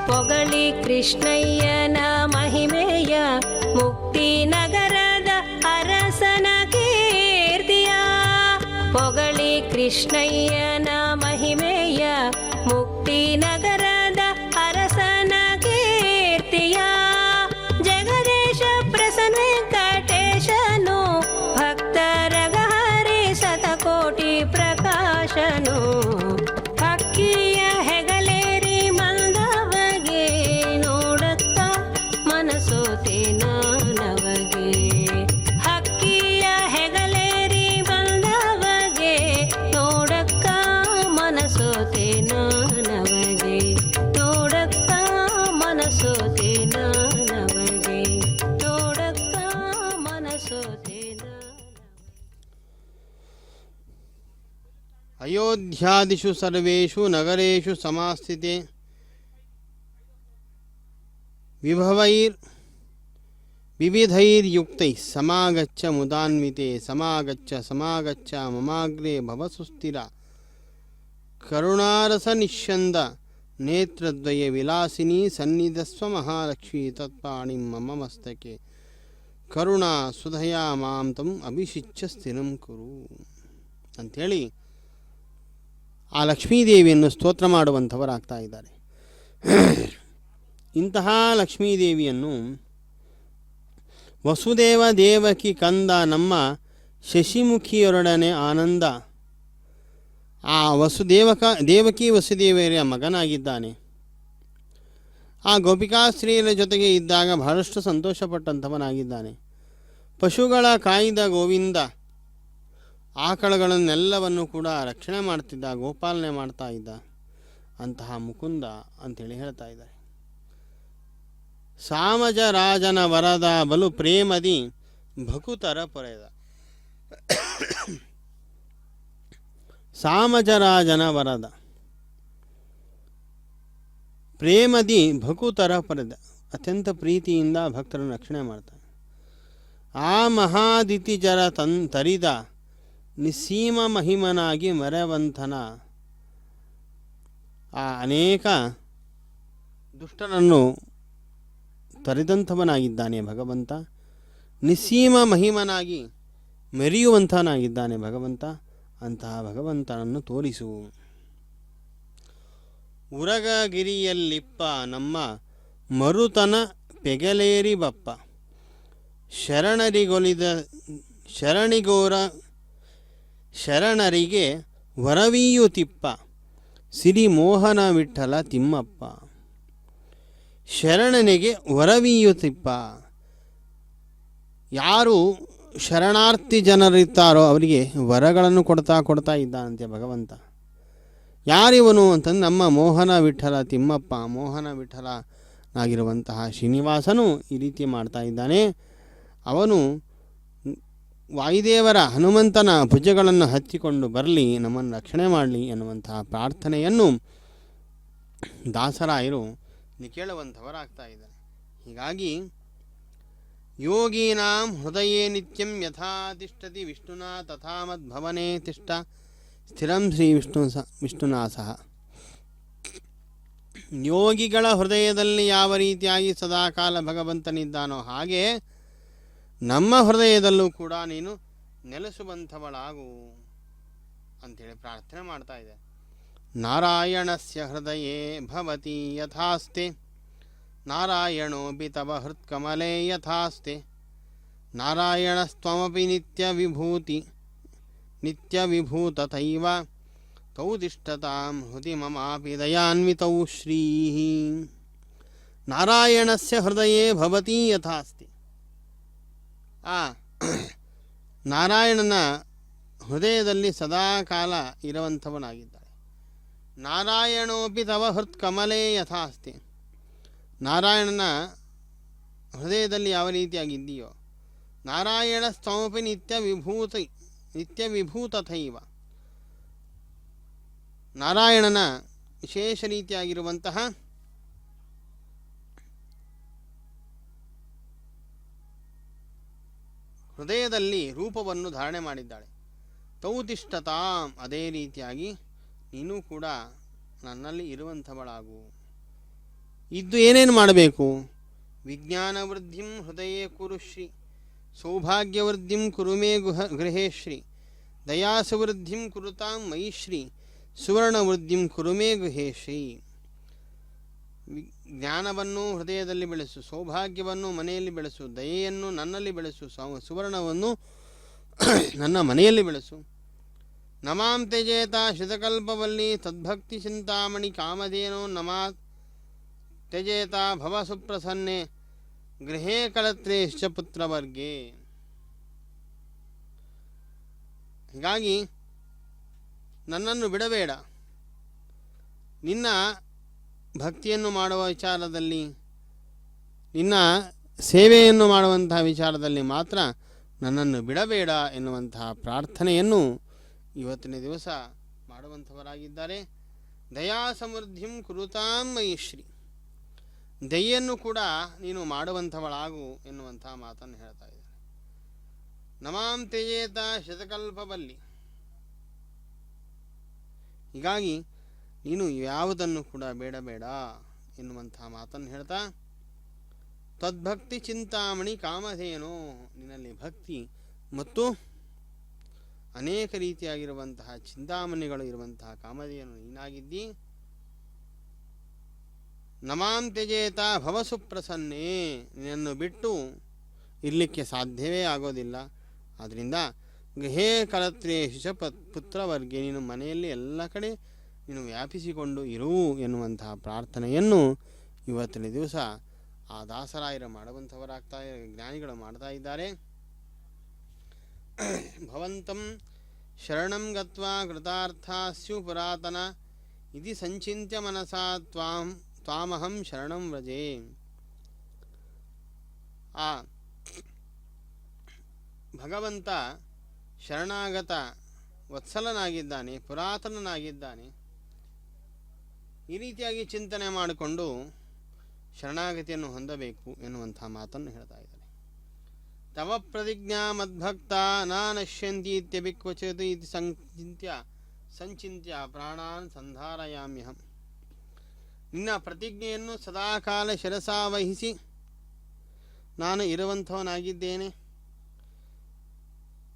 ಪೊಗಳಿ ಕೃಷ್ಣಯ್ಯನ ಮಹಿಮೆಯ ಮುಕ್ತಿ ನಗರದ ಅರಸನ ಕೀರ್ತಿಯ. ಪೊಗಳಿ ಕೃಷ್ಣಯ್ಯನ ಮಹಿಮೆಯ ಮುಕ್ತಿ ನಗರದ ಅರಸನ ಕೀರ್ತಿಯ. ಜಗದೇಶ ಪ್ರಸನ್ನ ವೆಂಕಟೇಶನು ಭಕ್ತರಗಹರಿ ಶತಕೋಟಿ ಪ್ರಕಾಶನು. ಹಕ್ಕಿಯ ಹೆಗಲೇರಿ ಮಂದವಗೆ ನೋಡಕ್ಕ ಮನಸೋತೆ ನಾನವಗೆ. ಹಕ್ಕಿಯ ಹೆಗಲೇರಿ ಬಂದವಗೆ ನೋಡಕ್ಕ ಅಯೋಧ್ಯಾದಿಷು ಸರ್ವೇಷು ನಗರೇಷು ಸಮಾಸ್ಥಿತೆ ವಿವಿಧೈರ್ಯುಕ್ತೈ ಸಮಾಗಚ್ಚ ಮುದಾನ್ವಿತೆ ಸಮಾಗಚ್ಚ ಮಮಾಗ್ರೆ ಭವ ಸುಸ್ಥಿರ ಕರುಣಾರಸ ನಿಶ್ಯಂದ ನೇತ್ರದ್ವಯ ವಿಲಾಸಿನಿ ಸನ್ನಿಧಸ್ವ ಮಹಾಲಕ್ಷ್ಮೀ ತತ್ಪಾಣಿ ಮಮ ಮಸ್ತಕೆ ಕರುಣಾ ಸುಧಯಾ ಮಾಂ ತಂ ಅಭಿಷಿಚ್ಯ ಸ್ಥಿರಂ ಕುರು ಅಂಥೇಳಿ ಆ ಲಕ್ಷ್ಮೀದೇವಿಯನ್ನು ಸ್ತೋತ್ರ ಮಾಡುವಂಥವರಾಗ್ತಾ ಇದ್ದಾರೆ. ಇಂತಹ ಲಕ್ಷ್ಮೀದೇವಿಯನ್ನು ವಸುದೇವ ದೇವಕಿ ಕಂದ ನಮ್ಮ ಶಶಿಮುಖಿಯೊಡನೆ ಆನಂದ ಆ ದೇವಕಿ ವಸುದೇವರ ಮಗನಾಗಿದ್ದಾನೆ. ಆ ಗೋಪಿಕಾಸ್ತ್ರೀಯರ ಜೊತೆಗೆ ಇದ್ದಾಗ ಬಹಳಷ್ಟು ಸಂತೋಷಪಟ್ಟಂಥವನಾಗಿದ್ದಾನೆ. ಪಶುಗಳ ಕಾಯ್ದ ಗೋವಿಂದ ಆಕಳುಗಳನ್ನೆಲ್ಲವನ್ನು ಕೂಡ ರಕ್ಷಣೆ ಮಾಡ್ತಿದ್ದ, ಗೋಪಾಲನೆ ಮಾಡ್ತಾ ಇದ್ದ ಅಂತಹ ಮುಕುಂದ ಅಂಥೇಳಿ ಹೇಳ್ತಾ ಇದ್ದಾರೆ. ಸಾಮಜ ರಾಜನ ವರದ ಬಲು ಪ್ರೇಮದಿ ಭಕುತರ ಪೊರೆದ. ಸಾಮಜರಾಜನ ವರದ ಪ್ರೇಮದಿ ಭಕುತರ ಪೊರೆದ, ಅತ್ಯಂತ ಪ್ರೀತಿಯಿಂದ ಭಕ್ತರನ್ನು ರಕ್ಷಣೆ ಮಾಡ್ತಾನೆ. ಆ ಮಹಾದಿತಿಜರ ತರಿದ ನಿಸ್ಸೀಮ ಮಹಿಮನಾಗಿ ಮೆರವಂತನ ಆ ಅನೇಕ ದುಷ್ಟರನ್ನು ತರಿದಂಥವನಾಗಿದ್ದಾನೆ ಭಗವಂತ. ನಿಸ್ಸೀಮ ಮಹಿಮನಾಗಿ ಮೆರೆಯುವಂಥನಾಗಿದ್ದಾನೆ ಭಗವಂತ. ಅಂತಹ ಭಗವಂತನನ್ನು ತೋರಿಸು. ಉರಗಗಿರಿಯಲ್ಲಿಪ್ಪ ನಮ್ಮ ಮರುತನ ಪೆಗಲೇರಿ ಬಪ್ಪ ಶರಣರಿಗೆ ವರವೀಯುತಿಪ್ಪ ಸಿರಿ ಮೋಹನ ವಿಠಲ ತಿಮ್ಮಪ್ಪ. ಶರಣನಿಗೆ ವರವೀಯುತಿಪ್ಪ, ಯಾರು ಶರಣಾರ್ಥಿ ಜನರಿರ್ತಾರೋ ಅವರಿಗೆ ವರಗಳನ್ನು ಕೊಡ್ತಾ ಇದ್ದಾನಂತೆ ಭಗವಂತ. ಯಾರಿವನು ಅಂತಂದು ನಮ್ಮ ಮೋಹನ ವಿಠಲ ತಿಮ್ಮಪ್ಪ, ಮೋಹನ ವಿಠಲನಾಗಿರುವಂತಹ ಶ್ರೀನಿವಾಸನು ಈ ರೀತಿ ಮಾಡ್ತಾ ಇದ್ದಾನೆ. ಅವನು ವಾಯುದೇವರ ಹನುಮಂತನ ಭುಜಗಳನ್ನು ಹತ್ತಿಕೊಂಡು ಬರಲಿ, ನಮ್ಮನ್ನು ರಕ್ಷಣೆ ಮಾಡಲಿ ಎನ್ನುವಂತಹ ಪ್ರಾರ್ಥನೆಯನ್ನು ದಾಸರಾಯರು ಕೇಳುವಂಥವರಾಗ್ತಾ ಇದ್ದಾರೆ. ಹೀಗಾಗಿ ಯೋಗೀನಾಂ ಹೃದಯೇ ನಿತ್ಯಂ ಯಥಾ ತಿಷ್ಠತಿ ವಿಷ್ಣುನಾ ತಥಾ ಮದ್ಭವನೇ ತಿಷ್ಠ ಸ್ಥಿರಂ ಶ್ರೀ ವಿಷ್ಣುನಾ ಸಹ. ಯೋಗಿಗಳ ಹೃದಯದಲ್ಲಿ ಯಾವ ರೀತಿಯಾಗಿ ಸದಾಕಾಲ ಭಗವಂತನಿದ್ದಾನೋ ಹಾಗೆ ನಮ್ಮ ಹೃದಯದಲ್ಲೂ ಕೂಡ ನೀನು ನೆಲೆಸುವಂಥವಳಾಗು ಅಂಥೇಳಿ ಪ್ರಾರ್ಥನೆ ಮಾಡ್ತಾ ಇದೆ. ನಾರಾಯಣಸ್ಯ ಹೃದಯೇ ಭವತಿ ಯಥಾಸ್ತೆ ನಾರಾಯಣೋಪಿ ತವ ಹೃತ್ಕಮಲೇ ಯಥಾಸ್ತೆ ನಾರಾಯಣಸ್ತ್ವಮಪಿ ನಿತ್ಯವಿಭೂತತೈವ ತೌ ತಿಷ್ಠತಾಂ ಹೃದಿ ಮಮಾಪಿ ದಯಾನ್ವಿತೌ ಶ್ರೀಃ. ನಾರಾಯಣಸ್ಯ ಹೃದಯೇ ಭವತಿ ಯಥಾಸ್ತಿ. ನಾರಾಯಣನ ಹೃದಯದಲ್ಲಿ ಸದಾಕಾಲ ಇರುವಂಥವನಾಗಿದ್ದಾಳೆ. ನಾರಾಯಣೋಪಿ ತವ ಹೃತ್ಕಮಲೇ ಯಥಾಸ್ತಿ. ನಾರಾಯಣನ ಹೃದಯದಲ್ಲಿ ಯಾವ ರೀತಿಯಾಗಿದ್ದೀಯೋ ನಾರಾಯಣ ಸ್ತಮಪಿ ನಿತ್ಯವಿಭೂತಥೈವ. ನಾರಾಯಣನ ವಿಶೇಷ ರೀತಿಯಾಗಿರುವಂತಹ ಹೃದಯದಲ್ಲಿ ರೂಪವನ್ನು ಧಾರಣೆ ಮಾಡಿದ್ದಾಳೆ. ತೌತಿಷ್ಠತಾಂ, ಅದೇ ರೀತಿಯಾಗಿ ನೀನು ಕೂಡ ನನ್ನಲ್ಲಿ ಇರುವಂಥವಳಾಗು. ಇದ್ದು ಏನೇನು ಮಾಡಬೇಕು? ವಿಜ್ಞಾನ ವೃದ್ಧಿಂ ಹೃದಯೇ ಕುರುಶ್ರೀ, ಸೌಭಾಗ್ಯವೃದ್ಧಿಂ ಕುರುಮೇ ಗೃಹೇಶ್ರೀ, ದಯಾಸುವೃದ್ಧಿಂ ಕುರುತಾಂ ಮೈಶ್ರೀ, ಸುವರ್ಣವೃದ್ಧಿಂ ಕುರುಮೇ ಗೃಹೇಶ್ರೀ. ಜ್ಞಾನವನ್ನು ಹೃದಯದಲ್ಲಿ ಬೆಳೆಸು, ಸೌಭಾಗ್ಯವನ್ನು ಮನೆಯಲ್ಲಿ ಬೆಳೆಸು, ದಯೆಯನ್ನು ನನ್ನಲ್ಲಿ ಬೆಳೆಸು, ಸುವರ್ಣವನ್ನು ನನ್ನ ಮನೆಯಲ್ಲಿ ಬೆಳೆಸು. ನಮಾಂ ತ್ಯಜೇತ ಶ್ರಿತಕಲ್ಪವಲ್ಲಿ ತದ್ಭಕ್ತಿ ಚಿಂತಾಮಣಿ ಕಾಮಧೇನೋ ನಮಾ ತ್ಯಜೇತ ಭವ ಸುಪ್ರಸನ್ನೆ ಗೃಹೇ ಕಲತ್ರೇಶ್ಚ ಪುತ್ರವರ್ಗೆ. ಹೀಗಾಗಿ ನನ್ನನ್ನು ಬಿಡಬೇಡ. ನಿನ್ನ ಭಕ್ತಿಯನ್ನು ಮಾಡುವ ವಿಚಾರದಲ್ಲಿ, ನಿನ್ನ ಸೇವೆಯನ್ನು ಮಾಡುವಂತಹ ವಿಚಾರದಲ್ಲಿ ಮಾತ್ರ ನನ್ನನ್ನು ಬಿಡಬೇಡ ಎನ್ನುವಂತಹ ಪ್ರಾರ್ಥನೆಯನ್ನು ಇವತ್ತಿನ ದಿವಸ ಮಾಡುವಂಥವರಾಗಿದ್ದಾರೆ. ದಯಾ ಸಮೃದ್ಧಿಂ ಕುರುತಾಂ ಮಯಿಶ್ರೀ, ದಯೆಯನ್ನು ಕೂಡ ನೀನು ಮಾಡುವಂಥವಳಾಗು ಎನ್ನುವಂಥ ಮಾತನ್ನು ಹೇಳ್ತಾ ಇದ್ದಾರೆ. ನಮಾಂ ತ್ಯಜೇತ ಶತಕಲ್ಪಬಲ್ಲಿ, ಹೀಗಾಗಿ ನೀನು ಯಾವುದನ್ನು ಕೂಡ ಬೇಡ ಎನ್ನುವಂಥ ಮಾತನ್ನು ಹೇಳ್ತಾ, ತದ್ಭಕ್ತಿ ಚಿಂತಾಮಣಿ ಕಾಮಧೇನೋ, ನಿನ್ನಲ್ಲಿ ಭಕ್ತಿ ಮತ್ತು ಅನೇಕ ರೀತಿಯಾಗಿರುವಂತಹ ಚಿಂತಾಮಣಿಗಳು ಇರುವಂತಹ ಕಾಮಧೇನು ನೀನಾಗಿದ್ದಿ. ನಮಾಂ ತ್ಯಜೇತ ಭವಸುಪ್ರಸನ್ನೇ, ನಿನ್ನನ್ನು ಬಿಟ್ಟು ಇರಲಿಕ್ಕೆ ಸಾಧ್ಯವೇ ಆಗೋದಿಲ್ಲ. ಆದ್ದರಿಂದ ಗೃಹೇ ಕಲತ್ರೇಶು ಚ ಪುತ್ರವರ್ಗೆ, ನೀನು ಮನೆಯಲ್ಲಿ ಎಲ್ಲ ಕಡೆ ನೀನು ವ್ಯಾಪಿಸಿಕೊಂಡು ಇರು ಎನ್ನುವಂತಹ ಪ್ರಾರ್ಥನೆಯನ್ನು ಇವತ್ತಿನ ದಿವಸ ಆ ದಾಸರಾಯರು ಮಾಡುವಂಥವರಾಗ್ತಾ ಜ್ಞಾನಿಗಳು ಮಾಡ್ತಾ ಇದ್ದಾರೆ. ಭವಂತಂ ಶರಣಂ ಗತ್ವಾ ಕೃತಾರ್ಥಾ ಸ್ಯು ಪುರಾತನ ಇತಿ ಸಂಚಿಂತ್ಯ ಮನಸಾ ತ್ವಾಮಹಂ ಶರಣಂ ವ್ರಜೆ. ಆ ಭಗವಂತ ಶರಣಾಗತ ವತ್ಸಲನಾಗಿದ್ದಾನೆ, ಪುರಾತನನಾಗಿದ್ದಾನೆ. ಈ ರೀತಿಯಾಗಿ ಚಿಂತನೆ ಮಾಡಿಕೊಂಡು ಶರಣಾಗತಿಯನ್ನು ಹೊಂದಬೇಕು ಎನ್ನುವಂಥ ಮಾತನ್ನು ಹೇಳ್ತಾ ಇದ್ದಾರೆ. ತವ ಪ್ರತಿಜ್ಞಾ ಮದ್ಭಕ್ತ ನಶ್ಯಂತಿ ಇತ್ಯಭಿಕ್ವಚತಿ ಇತಿ ಸಂಚಿಂತ್ಯ ಪ್ರಾಣಾನ್ ಸಂಧಾರಯಾಮ್ಯಹಂ. ನಿನ್ನ ಪ್ರತಿಜ್ಞೆಯನ್ನು ಸದಾಕಾಲ ಶಿರಸಾವಹಿಸಿ ನಾನು ಇರುವಂಥವನಾಗಿದ್ದೇನೆ.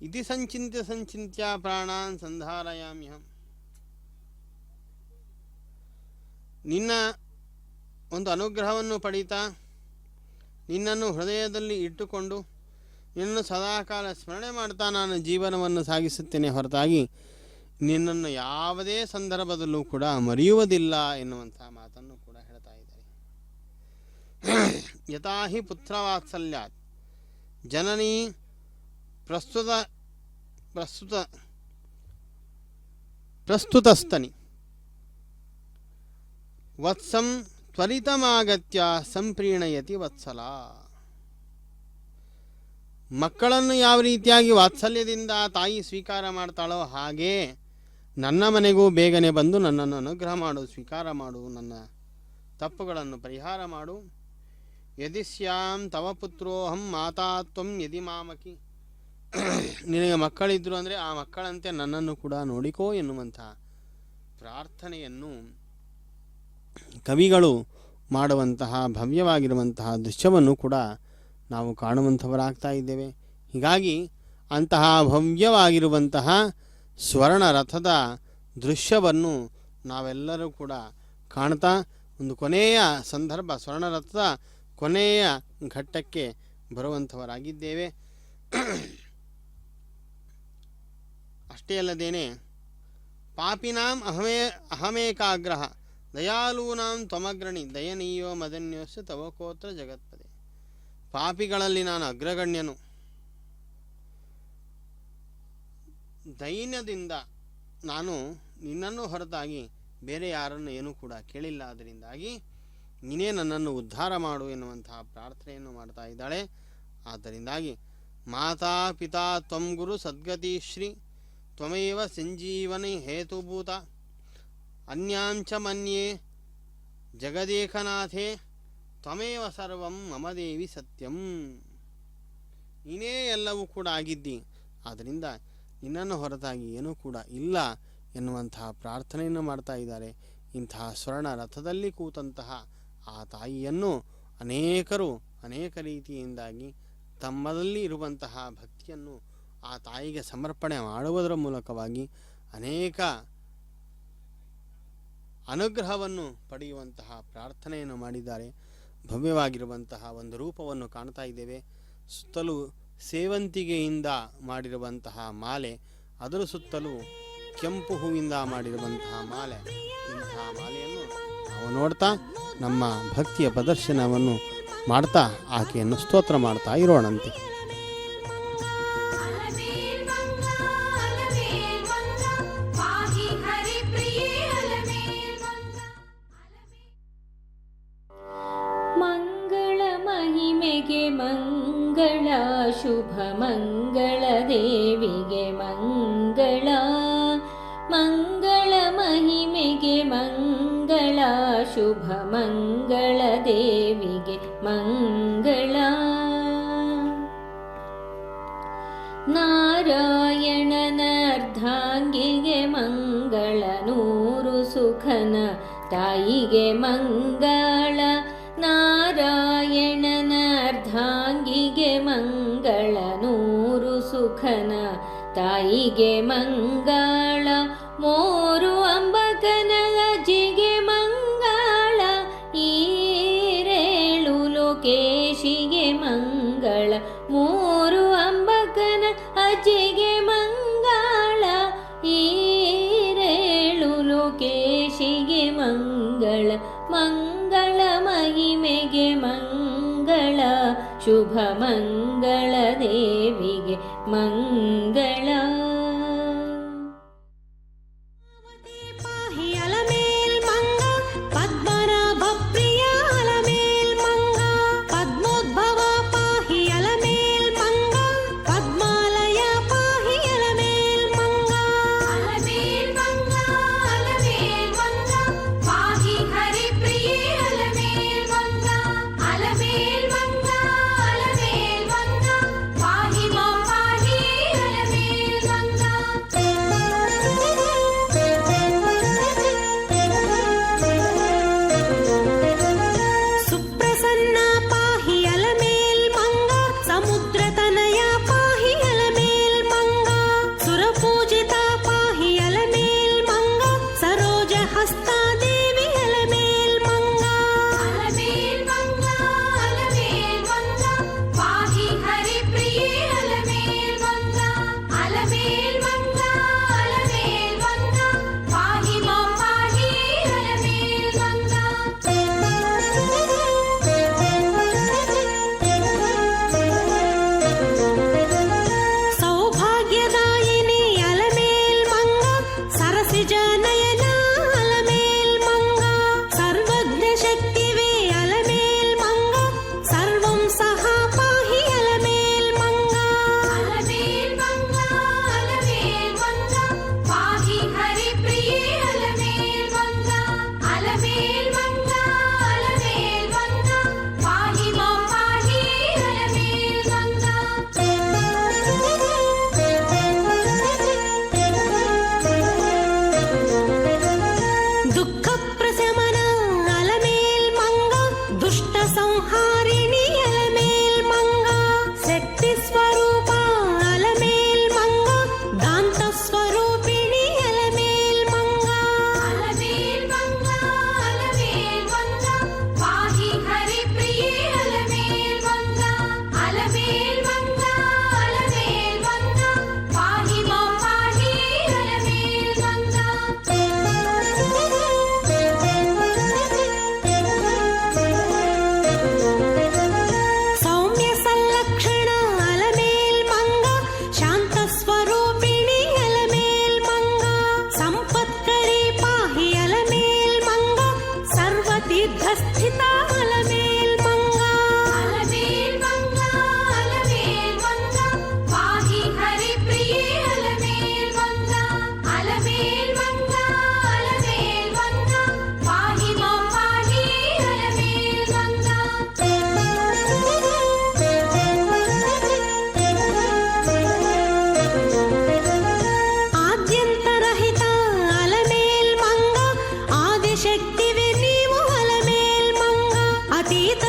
ಇತಿ ಸಂಚಿಂತ್ಯ ಪ್ರಾಣಾನ್ ಸಂಧಾರಯಾಮ್ಯಹಂ. ನಿನ್ನ ಒಂದು ಅನುಗ್ರಹವನ್ನು ಪಡೀತಾ ನಿನ್ನನ್ನು ಹೃದಯದಲ್ಲಿ ಇಟ್ಟುಕೊಂಡು ನಿನ್ನನ್ನು ಸದಾಕಾಲ ಸ್ಮರಣೆ ಮಾಡ್ತಾ ನಾನು ಜೀವನವನ್ನು ಸಾಗಿಸುತ್ತೇನೆ ಹೊರತಾಗಿ ನಿನ್ನನ್ನು ಯಾವುದೇ ಸಂದರ್ಭದಲ್ಲೂ ಕೂಡ ಮರೆಯುವುದಿಲ್ಲ ಎನ್ನುವಂಥ ಮಾತನ್ನು ಕೂಡ ಹೇಳ್ತಾ ಇದ್ದಾರೆ. ಯಥಾ ಹಿ ಪುತ್ರವಾತ್ಸಲ್ಯಾತ್ ಜನನೀ ಪ್ರಸ್ತುತಸ್ತನಿ ವತ್ಸಂ ತ್ವರಿತಮಾಗತ್ಯ ಸಂಪ್ರೀಣಯತಿ ವತ್ಸಲ. ಮಕ್ಕಳನ್ನು ಯಾವ ರೀತಿಯಾಗಿ ವಾತ್ಸಲ್ಯದಿಂದ ತಾಯಿ ಸ್ವೀಕಾರ ಮಾಡ್ತಾಳೋ ಹಾಗೇ ನನ್ನ ಮನೆಗೂ ಬೇಗನೆ ಬಂದು ನನ್ನನ್ನು ಅನುಗ್ರಹ ಮಾಡು, ಸ್ವೀಕಾರ ಮಾಡು, ನನ್ನ ತಪ್ಪುಗಳನ್ನು ಪರಿಹಾರ ಮಾಡು. ಯದಿ ಸ್ಯಾಂ ತವ ಪುತ್ರೋಹಂ ಮಾತಾ ತ್ವಂ ಯದಿ ಮಾಮಕಿ. ನಿನಗೆ ಮಕ್ಕಳಿದ್ರು ಅಂದರೆ ಆ ಮಕ್ಕಳಂತೆ ನನ್ನನ್ನು ಕೂಡ ನೋಡಿಕೋ ಎನ್ನುವಂಥ ಪ್ರಾರ್ಥನೆಯನ್ನು ಕವಿಗಳು ಮಾಡುವಂತಹ ಭವ್ಯವಾಗಿರುವಂತಹ ದೃಶ್ಯವನ್ನು ಕೂಡ ನಾವು ಕಾಣುವಂಥವರಾಗ್ತಾ ಇದ್ದೇವೆ. ಹೀಗಾಗಿ ಅಂತಹ ಭವ್ಯವಾಗಿರುವಂತಹ ಸ್ವರ್ಣ ರಥದ ದೃಶ್ಯವನ್ನು ನಾವೆಲ್ಲರೂ ಕೂಡ ಕಾಣ್ತಾ ಒಂದು ಕೊನೆಯ ಸಂದರ್ಭ, ಸ್ವರ್ಣ ರಥದ ಕೊನೆಯ ಘಟ್ಟಕ್ಕೆ ಬರುವಂಥವರಾಗಿದ್ದೇವೆ. ಅಷ್ಟೇ ಅಲ್ಲದೇನೆ ಪಾಪಿನಾಂ ಅಹಮೇಕಾಗ್ರಹ ದಯಾಲೂನಾಂ ತ್ವಮಗ್ರಣಿ ದಯನೀಯೋ ಮದನ್ಯೋಸ್ಯ ತವಕೋತ್ರ ಜಗತ್ಪದೆ. ಪಾಪಿಗಳಲ್ಲಿ ನಾನು ಅಗ್ರಗಣ್ಯನು, ದೈನ್ಯದಿಂದ ನಾನು ನಿನ್ನನ್ನು ಹೊರತಾಗಿ ಬೇರೆ ಯಾರನ್ನು ಏನೂ ಕೂಡ ಕೇಳಿಲ್ಲ. ಅದರಿಂದಾಗಿ ನೀನೇ ನನ್ನನ್ನು ಉದ್ಧಾರ ಮಾಡು ಎನ್ನುವಂತಹ ಪ್ರಾರ್ಥನೆಯನ್ನು ಮಾಡ್ತಾ ಇದ್ದಾಳೆ. ಆದ್ದರಿಂದಾಗಿ ಮಾತಾ ಪಿತಾ ತ್ವಂ ಗುರು ಸದ್ಗತಿ ಶ್ರೀ ತ್ವಮೇವ ಸಂಜೀವನಿ ಹೇತುಭೂತ ಅನ್ಯಾಂಚ ಮನ್ಯೇ ಜಗದೇಕನಾಥೇ ತ್ವಮೇವ ಸರ್ವಂ ಮಮ ದೇವಿ ಸತ್ಯಂ. ನೀನೇ ಎಲ್ಲವೂ ಕೂಡ ಆಗಿದ್ದಿ, ಆದ್ದರಿಂದ ನಿನ್ನನ್ನು ಹೊರತಾಗಿ ಏನೂ ಕೂಡ ಇಲ್ಲ ಎನ್ನುವಂತಹ ಪ್ರಾರ್ಥನೆಯನ್ನು ಮಾಡ್ತಾ ಇದ್ದಾರೆ. ಇಂತಹ ಸ್ವರ್ಣ ರಥದಲ್ಲಿ ಕೂತಂತಹ ಆ ತಾಯಿಯನ್ನು ಅನೇಕರು ಅನೇಕ ರೀತಿಯಿಂದಾಗಿ ತಮ್ಮದಲ್ಲಿ ಇರುವಂತಹ ಭಕ್ತಿಯನ್ನು ಆ ತಾಯಿಗೆ ಸಮರ್ಪಣೆ ಮಾಡುವುದರ ಮೂಲಕವಾಗಿ ಅನೇಕ ಅನುಗ್ರಹವನ್ನು ಪಡೆಯುವಂತಹ ಪ್ರಾರ್ಥನೆಯನ್ನು ಮಾಡಿದ್ದಾರೆ. ಭವ್ಯವಾಗಿರುವಂತಹ ಒಂದು ರೂಪವನ್ನು ಕಾಣ್ತಾ ಇದ್ದೇವೆ. ಸುತ್ತಲೂ ಸೇವಂತಿಗೆಯಿಂದ ಮಾಡಿರುವಂತಹ ಮಾಲೆ, ಅದರ ಸುತ್ತಲೂ ಕೆಂಪು ಹೂವಿಂದ ಮಾಡಿರುವಂತಹ ಮಾಲೆ. ಇಂತಹ ಮಾಲೆಯನ್ನು ನಾವು ನೋಡ್ತಾ ನಮ್ಮ ಭಕ್ತಿಯ ಪ್ರದರ್ಶನವನ್ನು ಮಾಡ್ತಾ ಆಕೆಯನ್ನು ಸ್ತೋತ್ರ ಮಾಡ್ತಾ ಇರೋಣಂತೆ. ಮಂಗಳ ಮಹಿಮೆಗೆ ಮಂಗಳ, ಶುಭ ಮಂಗಳ ದೇವಿಗೆ ಮಂಗಳ, ಮಂಗಳ ಶುಭ ಮಂಗಳ ದೇವಿಗೆ ಮಂಗಳ. ನಾರಾಯಣನ ಅರ್ಧಾಂಗಿಗೆ ಮಂಗಳ, ನೂರು ಸುಖನ ತಾಯಿಗೆ ಮಂಗಳ. ನಾರಾಯಣನ ಅರ್ಧಾಂಗಿಗೆ ಮಂಗಳ, ನೂರು ಸುಖನ ತಾಯಿಗೆ ಮಂಗಳ. ಮೋರು ಅಂಬಕನ ಅಜ್ಜಿಗೆ ಮಂಗಳ, ಈರೇಳು ಲೋಕೇಶಿಗೆ ಮಂಗಳ. ಮೂರು ಅಂಬಕನ ಅಜ್ಜಿಗೆ ಮಂಗಳ, ಈರೇಳು ಲೋಕೇಶಿಗೆ ಮಂಗಳ. ಮಂಗಳ ಮಹಿಮೆಗೆ ಮಂಗಳ, ಶುಭ ಮಂಗಳ ದೇವಿಗೆ ಮಂಗಳ. ಶಕ್ತಿವೆ ನೀವು ಅಲಮೇಲ್ ಮಂಗ, ಅತೀತ